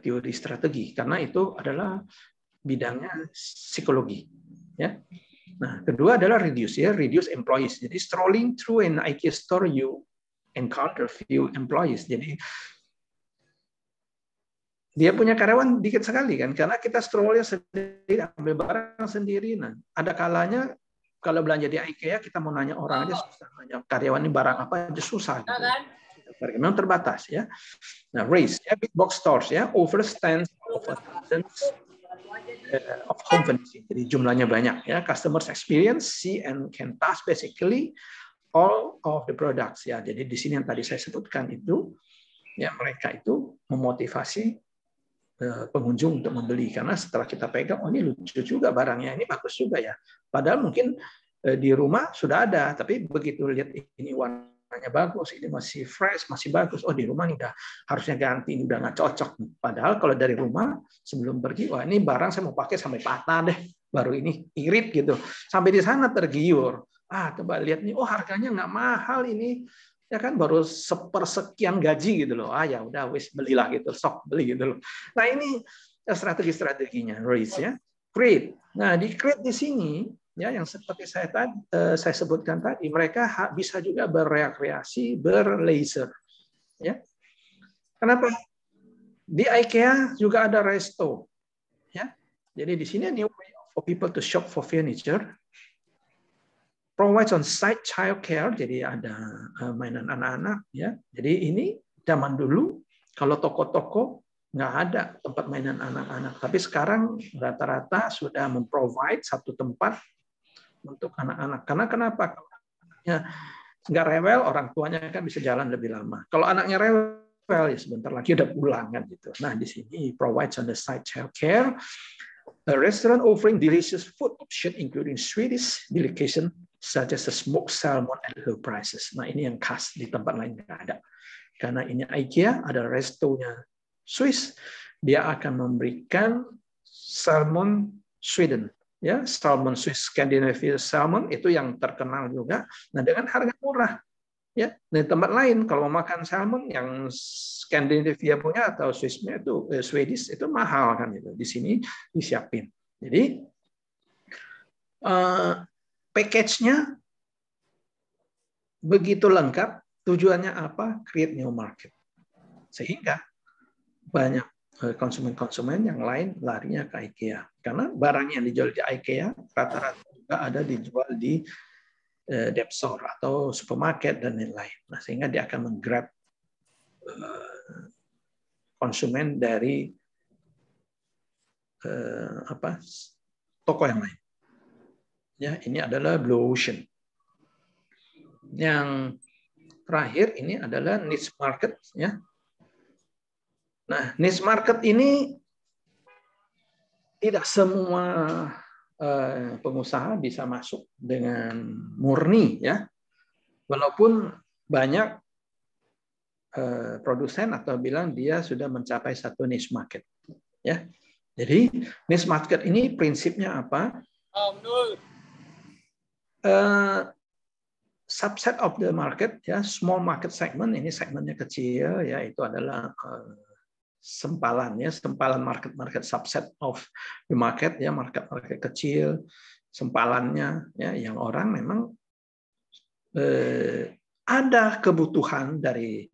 teori strategi karena itu adalah bidangnya psikologi. Ya. Nah, kedua adalah reduce ya, reduce employees. Jadi strolling through an IKEA store you encounter few employees. Jadi dia punya karyawan dikit sekali kan, karena kita strollnya sendiri, ambil barang sendiri. Nah, ada kalanya kalau belanja di IKEA kita mau nanya orang aja susah, nanya karyawan ini barang apa aja susah. Gitu. Memang terbatas ya. Nah, raise ya, big box stores ya, overstands over thousands of home furnishing. Jadi jumlahnya banyak ya. Customers experience, see and can touch basically all of the products ya. Jadi di sini yang tadi saya sebutkan itu ya, mereka itu memotivasi pengunjung untuk membeli karena setelah kita pegang, oh ini lucu juga barangnya, ini bagus juga ya. Padahal mungkin di rumah sudah ada, tapi begitu lihat ini warnanya bagus, ini masih fresh, masih bagus, oh di rumah ini udah harusnya ganti, ini udah nggak cocok. Padahal kalau dari rumah sebelum pergi, wah ini barang saya mau pakai sampai patah deh, baru ini irit gitu. Sampai di sana tergiur. Coba lihat nih, oh harganya nggak mahal ini. Ya kan baru sepersekian gaji gitu loh. Ya udah wis belilah gitu, sok beli gitu loh. Nah, ini strategi-strateginya raise ya. Create. Nah, di create di sini ya yang seperti saya sebutkan tadi, mereka bisa juga berrekreasi, berleisure. Ya. Kenapa? Di IKEA juga ada resto. Ya. Jadi di sini new way for people to shop for furniture. Provides on-site childcare, jadi ada mainan anak-anak ya. Jadi ini zaman dulu kalau toko-toko nggak ada tempat mainan anak-anak, tapi sekarang rata-rata sudah memprovide satu tempat untuk anak-anak. Karena kenapa? Kalau anaknya nggak rewel, orang tuanya kan bisa jalan lebih lama. Kalau anaknya rewel, ya sebentar lagi udah pulang kan gitu. Nah di sini provides on-site childcare. A restaurant offering delicious food option including Swedish delicacies such as the smoked salmon at low prices. Nah, ini yang khas di tempat lain nggak ada. Karena ini IKEA, ada restonya Swiss, dia akan memberikan salmon Sweden, ya, salmon Swiss, Scandinavian salmon itu yang terkenal juga. Nah, dengan harga murah. Ya, di tempat lain kalau mau makan salmon yang Skandinavia punya atau Swissnya itu Swedish itu mahal kan gitu. Di sini disiapin. Jadi package-nya begitu lengkap. Tujuannya apa? Create new market. Sehingga banyak konsumen-konsumen yang lain larinya ke IKEA. Karena barang yang dijual di IKEA rata-rata juga ada dijual di Depsor atau supermarket dan lain-lain. Nah, sehingga dia akan menggrab konsumen dari toko yang lain. Ya, ini adalah Blue Ocean. Yang terakhir ini adalah niche market. Ya. Nah, niche market ini tidak semua pengusaha bisa masuk dengan murni, ya. Walaupun banyak produsen atau bilang dia sudah mencapai satu niche market, ya. Jadi niche market ini prinsipnya apa? Subset of the market, ya, small market segment, ini segmennya kecil, ya, itu adalah sempalan market subset of the market, ya, market kecil, sempalannya, ya, yang orang memang ada kebutuhan dari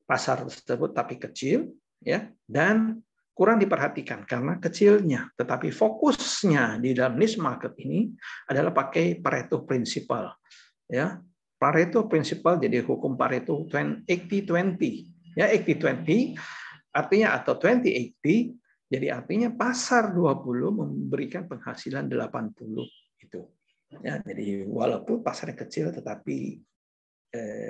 pasar tersebut tapi kecil, ya, dan kurang diperhatikan karena kecilnya. Tetapi fokusnya di dalam niche market ini adalah pakai Pareto Principle, ya. Pareto Principle jadi hukum Pareto 80-20, ya, 80-20 artinya atau 20-80 jadi artinya pasar 20 memberikan penghasilan 80 itu. Ya, jadi walaupun pasarnya kecil tetapi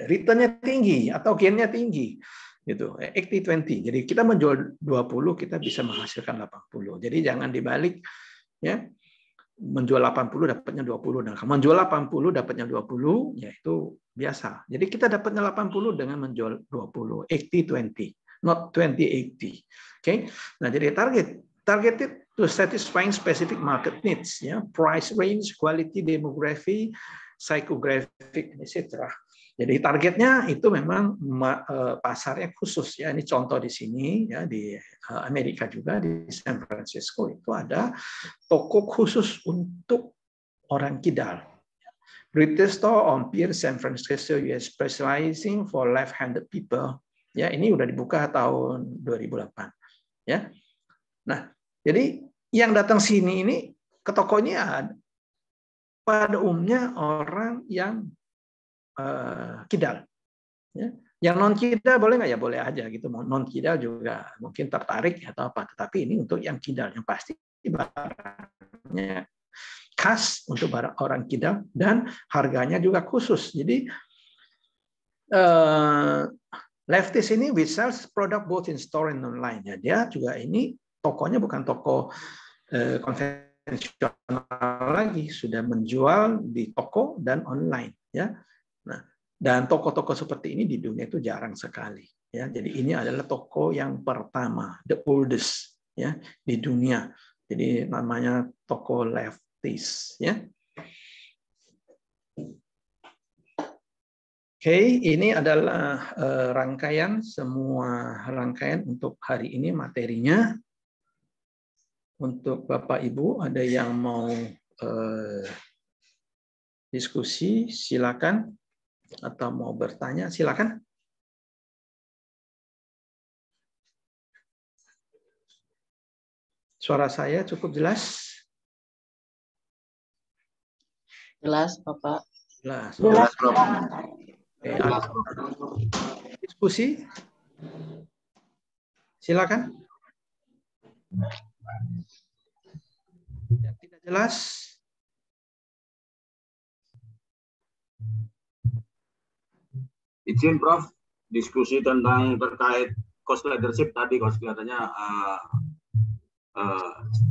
return-nya tinggi atau gain-nya tinggi gitu. 80-20. Jadi kita menjual 20 kita bisa menghasilkan 80. Jadi jangan dibalik, ya. Menjual 80 dapatnya 20. Nah, kalau menjual 80 dapatnya 20 ya itu biasa. Jadi kita dapatnya 80 dengan menjual 20. 80-20, not 20-80. Oke. Nah, jadi targeted to satisfying specific market needs, ya, price range, quality, demography, psychographic, etc. Jadi targetnya itu memang pasarnya khusus, ya. Ini contoh di sini, ya, di Amerika juga di San Francisco itu ada toko khusus untuk orang kidal. Retail store on Pier San Francisco, US, specializing for left-handed people. Ya, ini udah dibuka tahun 2008. Ya. Nah, jadi yang datang sini ini ke tokonya pada umumnya orang yang kidal, ya. Yang non kidal boleh nggak, ya boleh aja gitu. Non kidal juga mungkin tertarik atau apa. Tetapi ini untuk yang kidal, yang pasti barangnya khas untuk barang orang kidal dan harganya juga khusus. Jadi Lefties ini we sell product both in store and online. Ya, dia juga ini tokonya bukan toko konvensional lagi, sudah menjual di toko dan online, ya. Nah, dan toko-toko seperti ini di dunia itu jarang sekali, ya. Jadi ini adalah toko yang pertama, the oldest, ya, di dunia. Jadi namanya toko Lefties, ya. Oke, ini adalah semua rangkaian untuk hari ini materinya. Untuk Bapak Ibu, ada yang mau diskusi, silakan. Atau mau bertanya, silakan. Suara saya cukup jelas? Jelas, Bapak. Jelas. Jelas, Prof. Oke, ada diskusi? Silakan. Yang tidak jelas? Izin, Prof. Diskusi tentang terkait cost leadership tadi, cost kelihatannya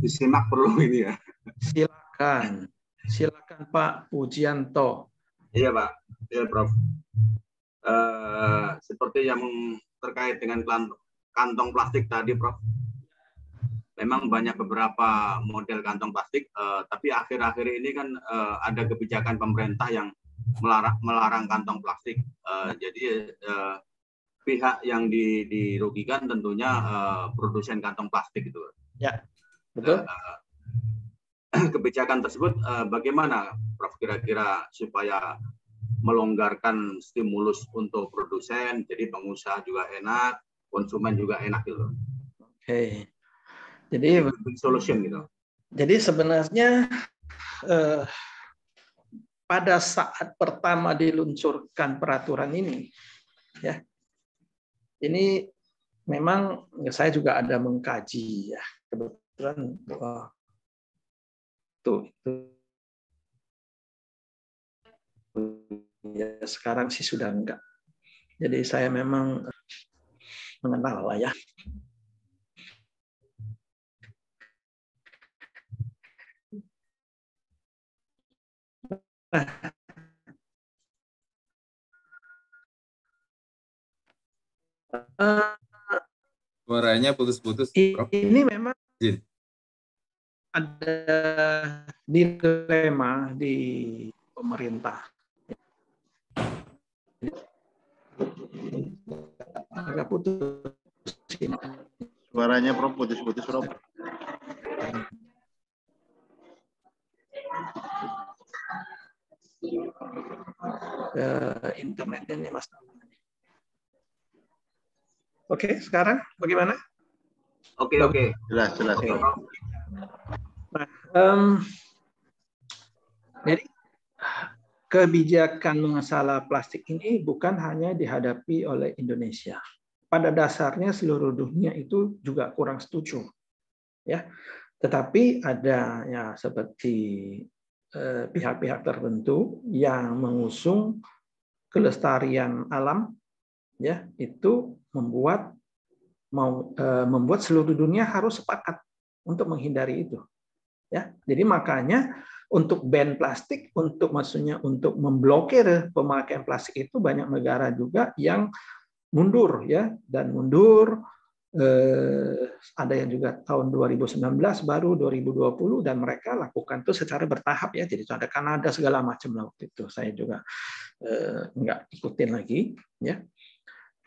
disimak perlu ini ya. Silakan. Silakan Pak Pujianto. Iya, Pak. Iya, Prof. Seperti yang terkait dengan kantong plastik tadi, Prof. Memang banyak beberapa model kantong plastik, tapi akhir-akhir ini kan ada kebijakan pemerintah yang melarang kantong plastik. Jadi pihak yang dirugikan tentunya produsen kantong plastik itu. Ya, betul. Kebijakan tersebut bagaimana, Prof, kira-kira supaya melonggarkan stimulus untuk produsen, jadi pengusaha juga enak, konsumen juga enak gitu. Oke. Jadi solution gitu. Jadi sebenarnya pada saat pertama diluncurkan peraturan ini, ya, ini memang saya juga ada mengkaji, ya, kebetulan itu ya, sekarang sih sudah enggak. Jadi saya memang mengenal lah, ya. Suaranya putus-putus, Prof. Ini memang ada dilema di pemerintah. Agak putus. Suaranya, Prof, putus-putus, Prof. Internetnya ini Mas. Oke, sekarang bagaimana? Oke. Jelas. Oke, Prof. Jadi kebijakan masalah plastik ini bukan hanya dihadapi oleh Indonesia. Pada dasarnya seluruh dunia itu juga kurang setuju, ya. Tetapi ada ya seperti pihak-pihak tertentu yang mengusung kelestarian alam, ya, itu membuat seluruh dunia harus sepakat untuk menghindari itu, ya. Jadi makanya untuk ban plastik, maksudnya untuk memblokir pemakaian plastik itu banyak negara juga yang mundur, ya, dan mundur. Ada yang juga tahun 2019 baru 2020 dan mereka lakukan itu secara bertahap, ya. Jadi itu ada Kanada segala macam lah waktu itu. Saya juga nggak ikutin lagi, ya.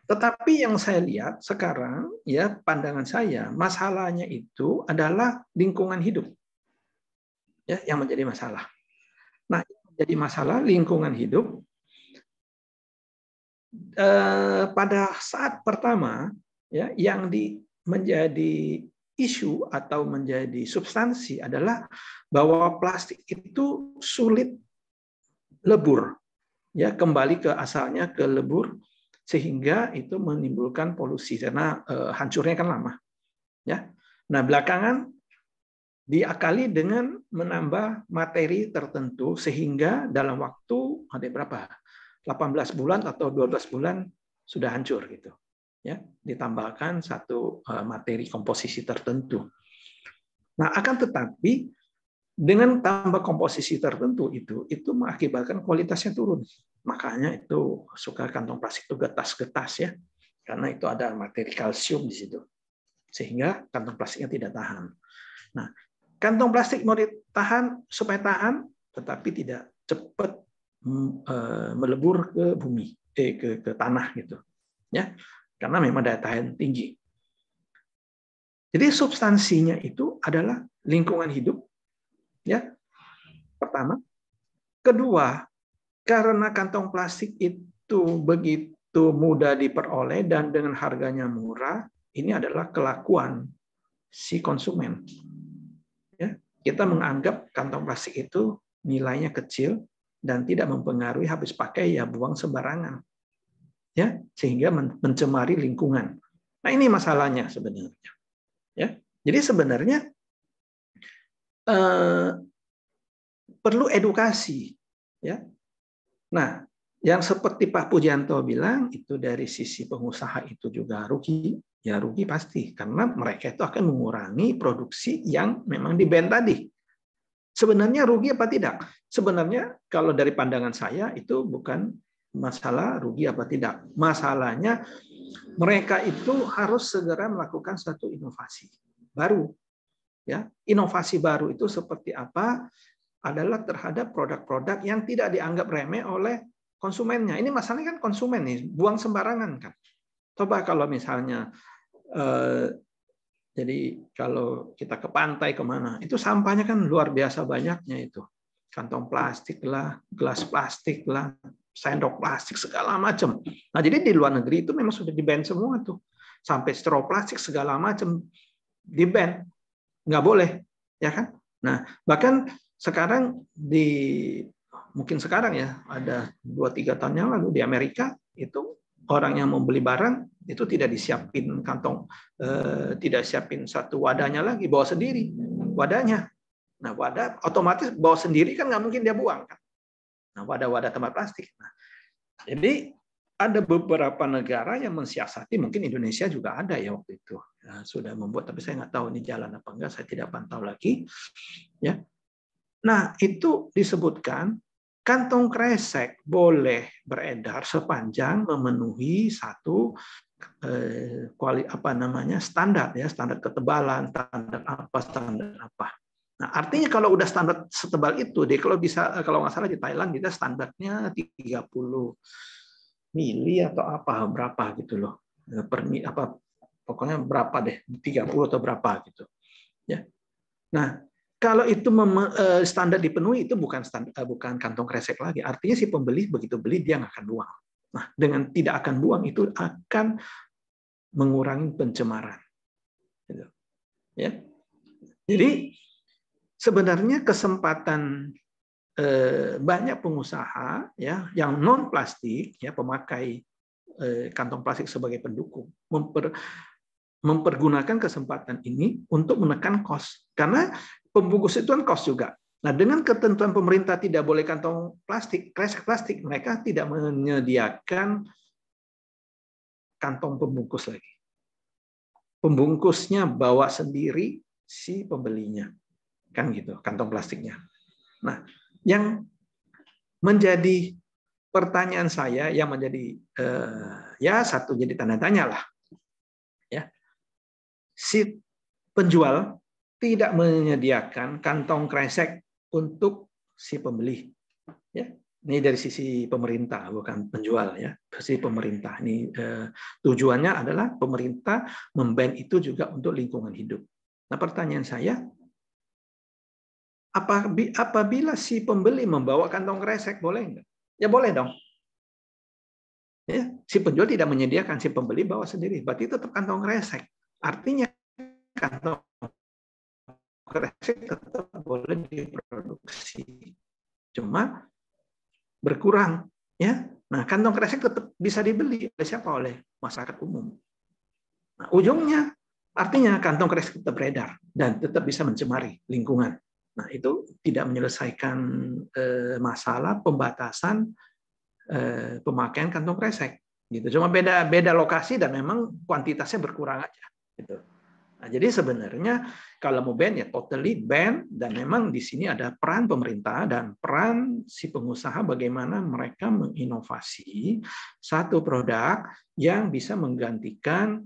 Tetapi yang saya lihat sekarang, ya, pandangan saya, masalahnya itu adalah lingkungan hidup, ya, yang menjadi masalah. Nah, yang menjadi masalah lingkungan hidup pada saat pertama, ya, yang menjadi isu atau menjadi substansi adalah bahwa plastik itu sulit lebur, ya, kembali ke asalnya, ke lebur, sehingga itu menimbulkan polusi karena hancurnya kan lama, ya. Nah, belakangan diakali dengan menambah materi tertentu sehingga dalam waktu ada berapa? 18 bulan atau 12 bulan sudah hancur gitu. Ya, ditambahkan satu materi komposisi tertentu. Nah, akan tetapi dengan tambah komposisi tertentu itu mengakibatkan kualitasnya turun. Makanya itu suka kantong plastik itu getas-getas, ya. Karena itu ada materi kalsium di situ. Sehingga kantong plastiknya tidak tahan. Nah, kantong plastik mau ditahan supaya tahan, tetapi tidak cepat melebur ke bumi, ke tanah gitu, ya, karena memang daya tahan tinggi. Jadi substansinya itu adalah lingkungan hidup, ya, pertama. Kedua, karena kantong plastik itu begitu mudah diperoleh dan dengan harganya murah, ini adalah kelakuan si konsumen. Ya, kita menganggap kantong plastik itu nilainya kecil dan tidak mempengaruhi, habis pakai ya buang sembarangan, ya, sehingga mencemari lingkungan. Nah, ini masalahnya sebenarnya, ya. Jadi sebenarnya perlu edukasi, ya. Nah, yang seperti Pak Pujianto bilang itu dari sisi pengusaha itu juga rugi, ya, rugi pasti karena mereka itu akan mengurangi produksi yang memang di-ban tadi. Sebenarnya rugi apa tidak? Sebenarnya kalau dari pandangan saya itu bukan masalah rugi apa tidak. Masalahnya mereka itu harus segera melakukan satu inovasi baru. Ya, inovasi baru itu seperti apa? Adalah terhadap produk-produk yang tidak dianggap remeh oleh konsumennya. Ini masalahnya kan konsumen nih, buang sembarangan kan. Coba kalau misalnya jadi kalau kita ke pantai kemana, itu sampahnya kan luar biasa banyaknya itu. Kantong plastik lah, gelas plastik lah, sendok plastik, segala macam. Nah, jadi di luar negeri itu memang sudah di-ban semua tuh. Sampai straw plastik segala macam di-ban. Nggak boleh, ya kan? Nah, bahkan sekarang mungkin sekarang ya, ada 2-3 tahun yang lalu di Amerika, itu orang yang mau beli barang itu tidak disiapin kantong, tidak siapin satu wadahnya lagi, bawa sendiri wadahnya. Nah, wadah otomatis bawa sendiri kan nggak mungkin dia buang kan. Nah, wadah-wadah tempat plastik. Nah, jadi ada beberapa negara yang mensiasati, mungkin Indonesia juga ada ya waktu itu, ya, sudah membuat, tapi saya nggak tahu ini jalan apa enggak, saya tidak pantau lagi. Ya, nah itu disebutkan kantong kresek boleh beredar sepanjang memenuhi satu standar, ya, standar ketebalan, standar apa. Nah, artinya kalau udah standar setebal itu, kalau nggak salah di Thailand kita standarnya 30 mili atau berapa gitu loh, pokoknya berapa deh, 30 atau berapa gitu, ya. Nah, kalau itu standar dipenuhi, itu bukan kantong kresek lagi. Artinya si pembeli begitu beli dia nggak akan buang. Nah, dengan tidak akan buang itu akan mengurangi pencemaran. Gitu. Ya. Jadi sebenarnya kesempatan banyak pengusaha ya yang non plastik ya pemakai kantong plastik sebagai pendukung mempergunakan kesempatan ini untuk menekan cost karena pembungkus itu kan cost juga. Nah dengan ketentuan pemerintah tidak boleh kantong plastik, kresek plastik, mereka tidak menyediakan kantong pembungkus lagi. Pembungkusnya bawa sendiri si pembelinya, kan gitu kantong plastiknya. Nah yang menjadi pertanyaan saya yang menjadi ya satu jadi tanda tanya lah ya si penjual tidak menyediakan kantong kresek untuk si pembeli ya ini dari sisi pemerintah bukan penjual ya sisi pemerintah ini tujuannya adalah pemerintah memban itu juga untuk lingkungan hidup. Nah pertanyaan saya apabila si pembeli membawa kantong kresek boleh enggak? Ya boleh dong. Ya, si penjual tidak menyediakan, si pembeli bawa sendiri. Berarti tetap kantong kresek. Artinya kantong kresek tetap boleh diproduksi. Cuma berkurang. Ya. Nah, kantong kresek tetap bisa dibeli oleh siapa? Oleh masyarakat umum. Nah, ujungnya artinya kantong kresek tetap beredar dan tetap bisa mencemari lingkungan. Nah, itu tidak menyelesaikan masalah pembatasan pemakaian kantong kresek. Gitu. Cuma beda lokasi dan memang kuantitasnya berkurang aja. Gitu. Nah, jadi sebenarnya kalau mau ban ya totally ban dan memang di sini ada peran pemerintah dan peran si pengusaha bagaimana mereka menginovasi satu produk yang bisa menggantikan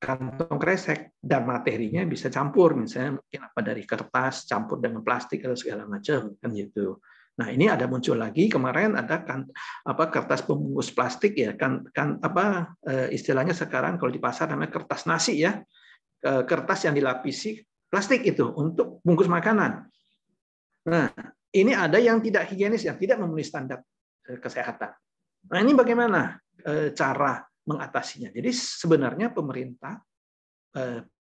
kantong kresek dan materinya bisa campur misalnya mungkin apa dari kertas campur dengan plastik atau segala macam kan gitu. Nah ini ada muncul lagi kemarin ada kertas pembungkus plastik ya istilahnya sekarang kalau di pasar namanya kertas nasi ya kertas yang dilapisi plastik itu untuk bungkus makanan. Nah ini ada yang tidak higienis yang tidak memenuhi standar kesehatan. Nah ini bagaimana cara mengatasinya. Jadi sebenarnya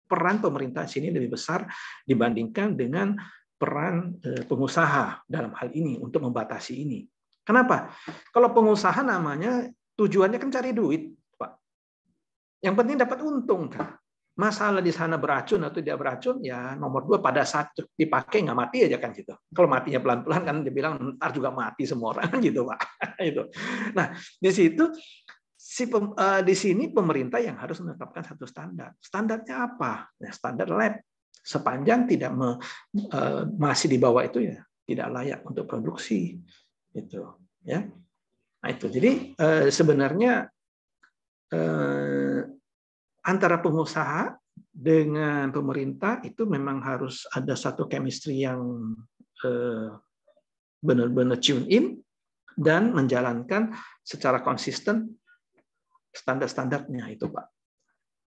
peran pemerintah sini lebih besar dibandingkan dengan peran pengusaha dalam hal ini untuk membatasi ini. Kenapa? Kalau pengusaha namanya tujuannya kan cari duit, Pak. Yang penting dapat untung kan. Masalah di sana beracun atau tidak beracun ya nomor 2 pada saat dipakai nggak mati aja kan gitu. Kalau matinya pelan-pelan kan dia bilang ntar juga mati semua orang gitu Pak. Itu. Nah di situ di sini pemerintah yang harus menetapkan satu standar. Standarnya apa? Ya, standar lab. Sepanjang tidak masih di bawah itu ya tidak layak untuk produksi. Itu, ya. Nah itu. Jadi sebenarnya antara pengusaha dengan pemerintah itu memang harus ada satu chemistry yang benar-benar tune in dan menjalankan secara konsisten standar-standarnya itu, Pak.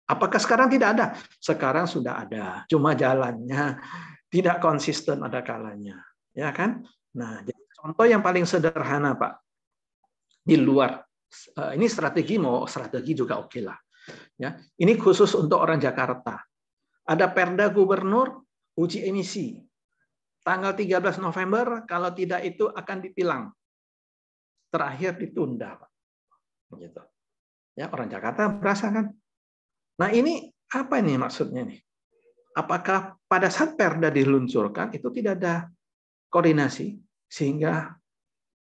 Apakah sekarang tidak ada? Sekarang sudah ada, cuma jalannya tidak konsisten ada kalanya, ya kan? Nah, jadi contoh yang paling sederhana, Pak, di luar ini strategi juga oke lah, ya. Ini khusus untuk orang Jakarta. Ada Perda Gubernur uji emisi. Tanggal 13 November kalau tidak itu akan ditilang. Terakhir ditunda, Pak. Gitu. Ya, orang Jakarta berasa kan. Nah ini apa nih maksudnya nih? Apakah pada saat Perda diluncurkan itu tidak ada koordinasi sehingga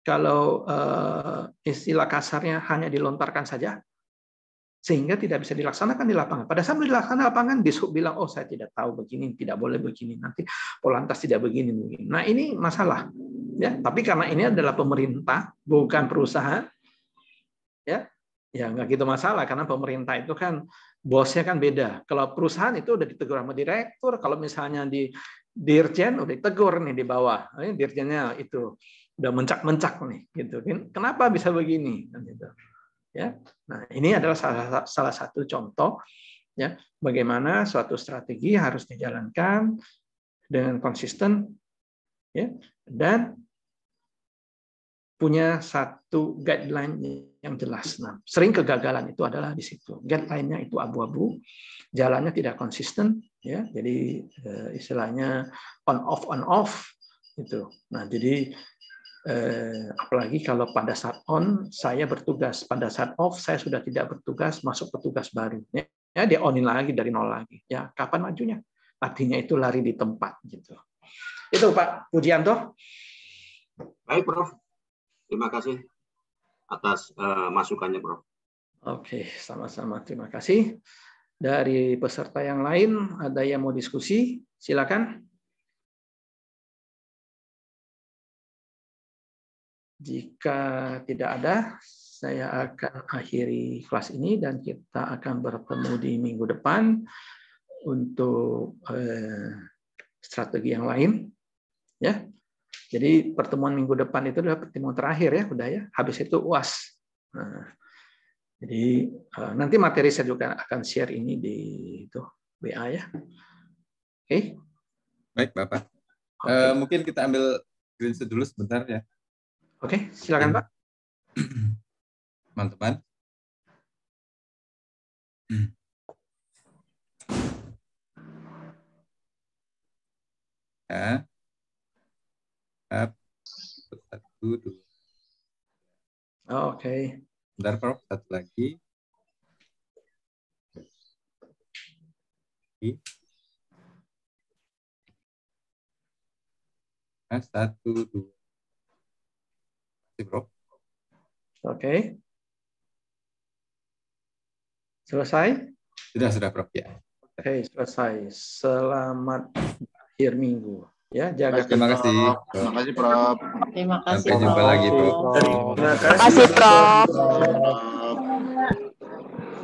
kalau istilah kasarnya hanya dilontarkan saja sehingga tidak bisa dilaksanakan di lapangan. Pada saat dilaksanakan di lapangan, Dishub bilang, oh saya tidak tahu begini, tidak boleh begini, nanti Polantas tidak begini. Nah ini masalah. Ya, tapi karena ini adalah pemerintah, bukan perusahaan, ya nggak gitu masalah karena pemerintah itu kan bosnya kan beda. Kalau perusahaan itu udah ditegur sama direktur, kalau misalnya di dirjen udah ditegur nih di bawah, ini dirjennya itu udah mencak-mencak nih, gitu. Kenapa bisa begini? Gitu. Ya, nah ini adalah salah satu contoh ya bagaimana suatu strategi harus dijalankan dengan konsisten, ya dan punya satu guideline yang jelas. Nah, sering kegagalan itu adalah di situ. Guideline-nya itu abu-abu, jalannya tidak konsisten, ya. Jadi istilahnya on off gitu. Nah, jadi apalagi kalau pada saat on saya bertugas, pada saat off saya sudah tidak bertugas, masuk petugas baru. Ya, dia onin lagi dari nol lagi. Ya, kapan majunya? Artinya itu lari di tempat gitu. Itu Pak Pujianto. Baik, Prof. Terima kasih atas masukannya, Prof. Oke, sama-sama. Terima kasih. Dari peserta yang lain, ada yang mau diskusi? Silakan. Jika tidak ada, saya akan akhiri kelas ini dan kita akan bertemu di minggu depan untuk strategi yang lain. Ya. Jadi pertemuan minggu depan itu adalah pertemuan terakhir ya, udah ya. Habis itu UAS. Nah, jadi nanti materi saya juga akan share ini di itu WA ya. Oke. Baik, Bapak. Mungkin kita ambil screenshot dulu sebentar ya. Oke, silakan Pak. Teman-teman. Ya. Satu, dua. Oke. Bentar, Prof. Satu lagi. Satu, dua. Masih, Prof. Oke. Selesai? Sudah, Prof. Ya. Oke, selesai. Selamat akhir minggu. Ya, jaga Terima kasih. Terima kasih, Prof. Terima kasih, Sampai jumpa lagi, Prof. Terima kasih, Prof.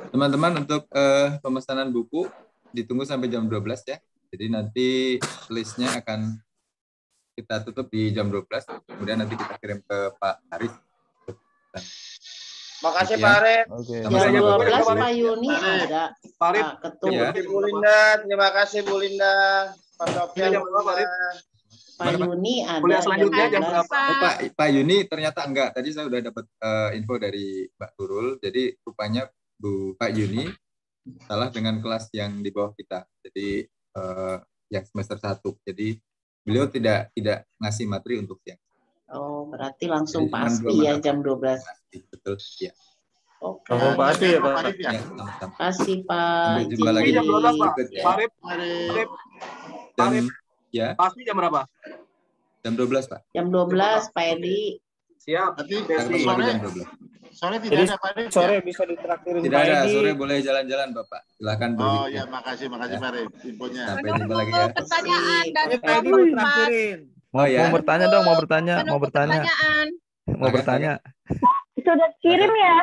Teman-teman, untuk pemesanan buku ditunggu sampai jam 12 ya. Jadi nanti listnya akan kita tutup di jam 12. Kemudian nanti kita kirim ke Pak Haris. Makasih, Pak Arif. Jam 12 Pak Yuni ada. Pak Ketua. Ya. Bu Linda, terima kasih Bu Linda. Pak Sofian, Pak Yuni ada. Kuliah selanjutnya jam berapa? Oh, Pak Yuni ternyata enggak. Tadi saya sudah dapat info dari Mbak Turul. Jadi rupanya Pak Yuni salah dengan kelas yang di bawah kita. Jadi yang semester 1. Jadi beliau tidak ngasih materi untuk siang. Oh, berarti langsung Jadi pasti ya jam 12. Betul, ya. Oke. pasti ya, Pak. Ya, sama-sama. Kasih Pak. Sampai jumpa lagi di berikutnya. Ya, Pasti jam berapa? jam 12, Pak. Jam 12 Pak Edi. Siap. Nanti Kita ketemu lagi jam 12. sore tidak ada, Pak Arif. Sore bisa ditraktirin Tidak ada, sore boleh jalan-jalan, Bapak. Silakan Oh berikutnya. ya, makasih Pak Arif infonya. Sampai jumpa lagi ya. Pertanyaan dan Pak Edi mau traktirin. Oh ya. Mau bertanya dong, mau bertanya. pertanyaan. Mau bertanya. Sudah kirim ya?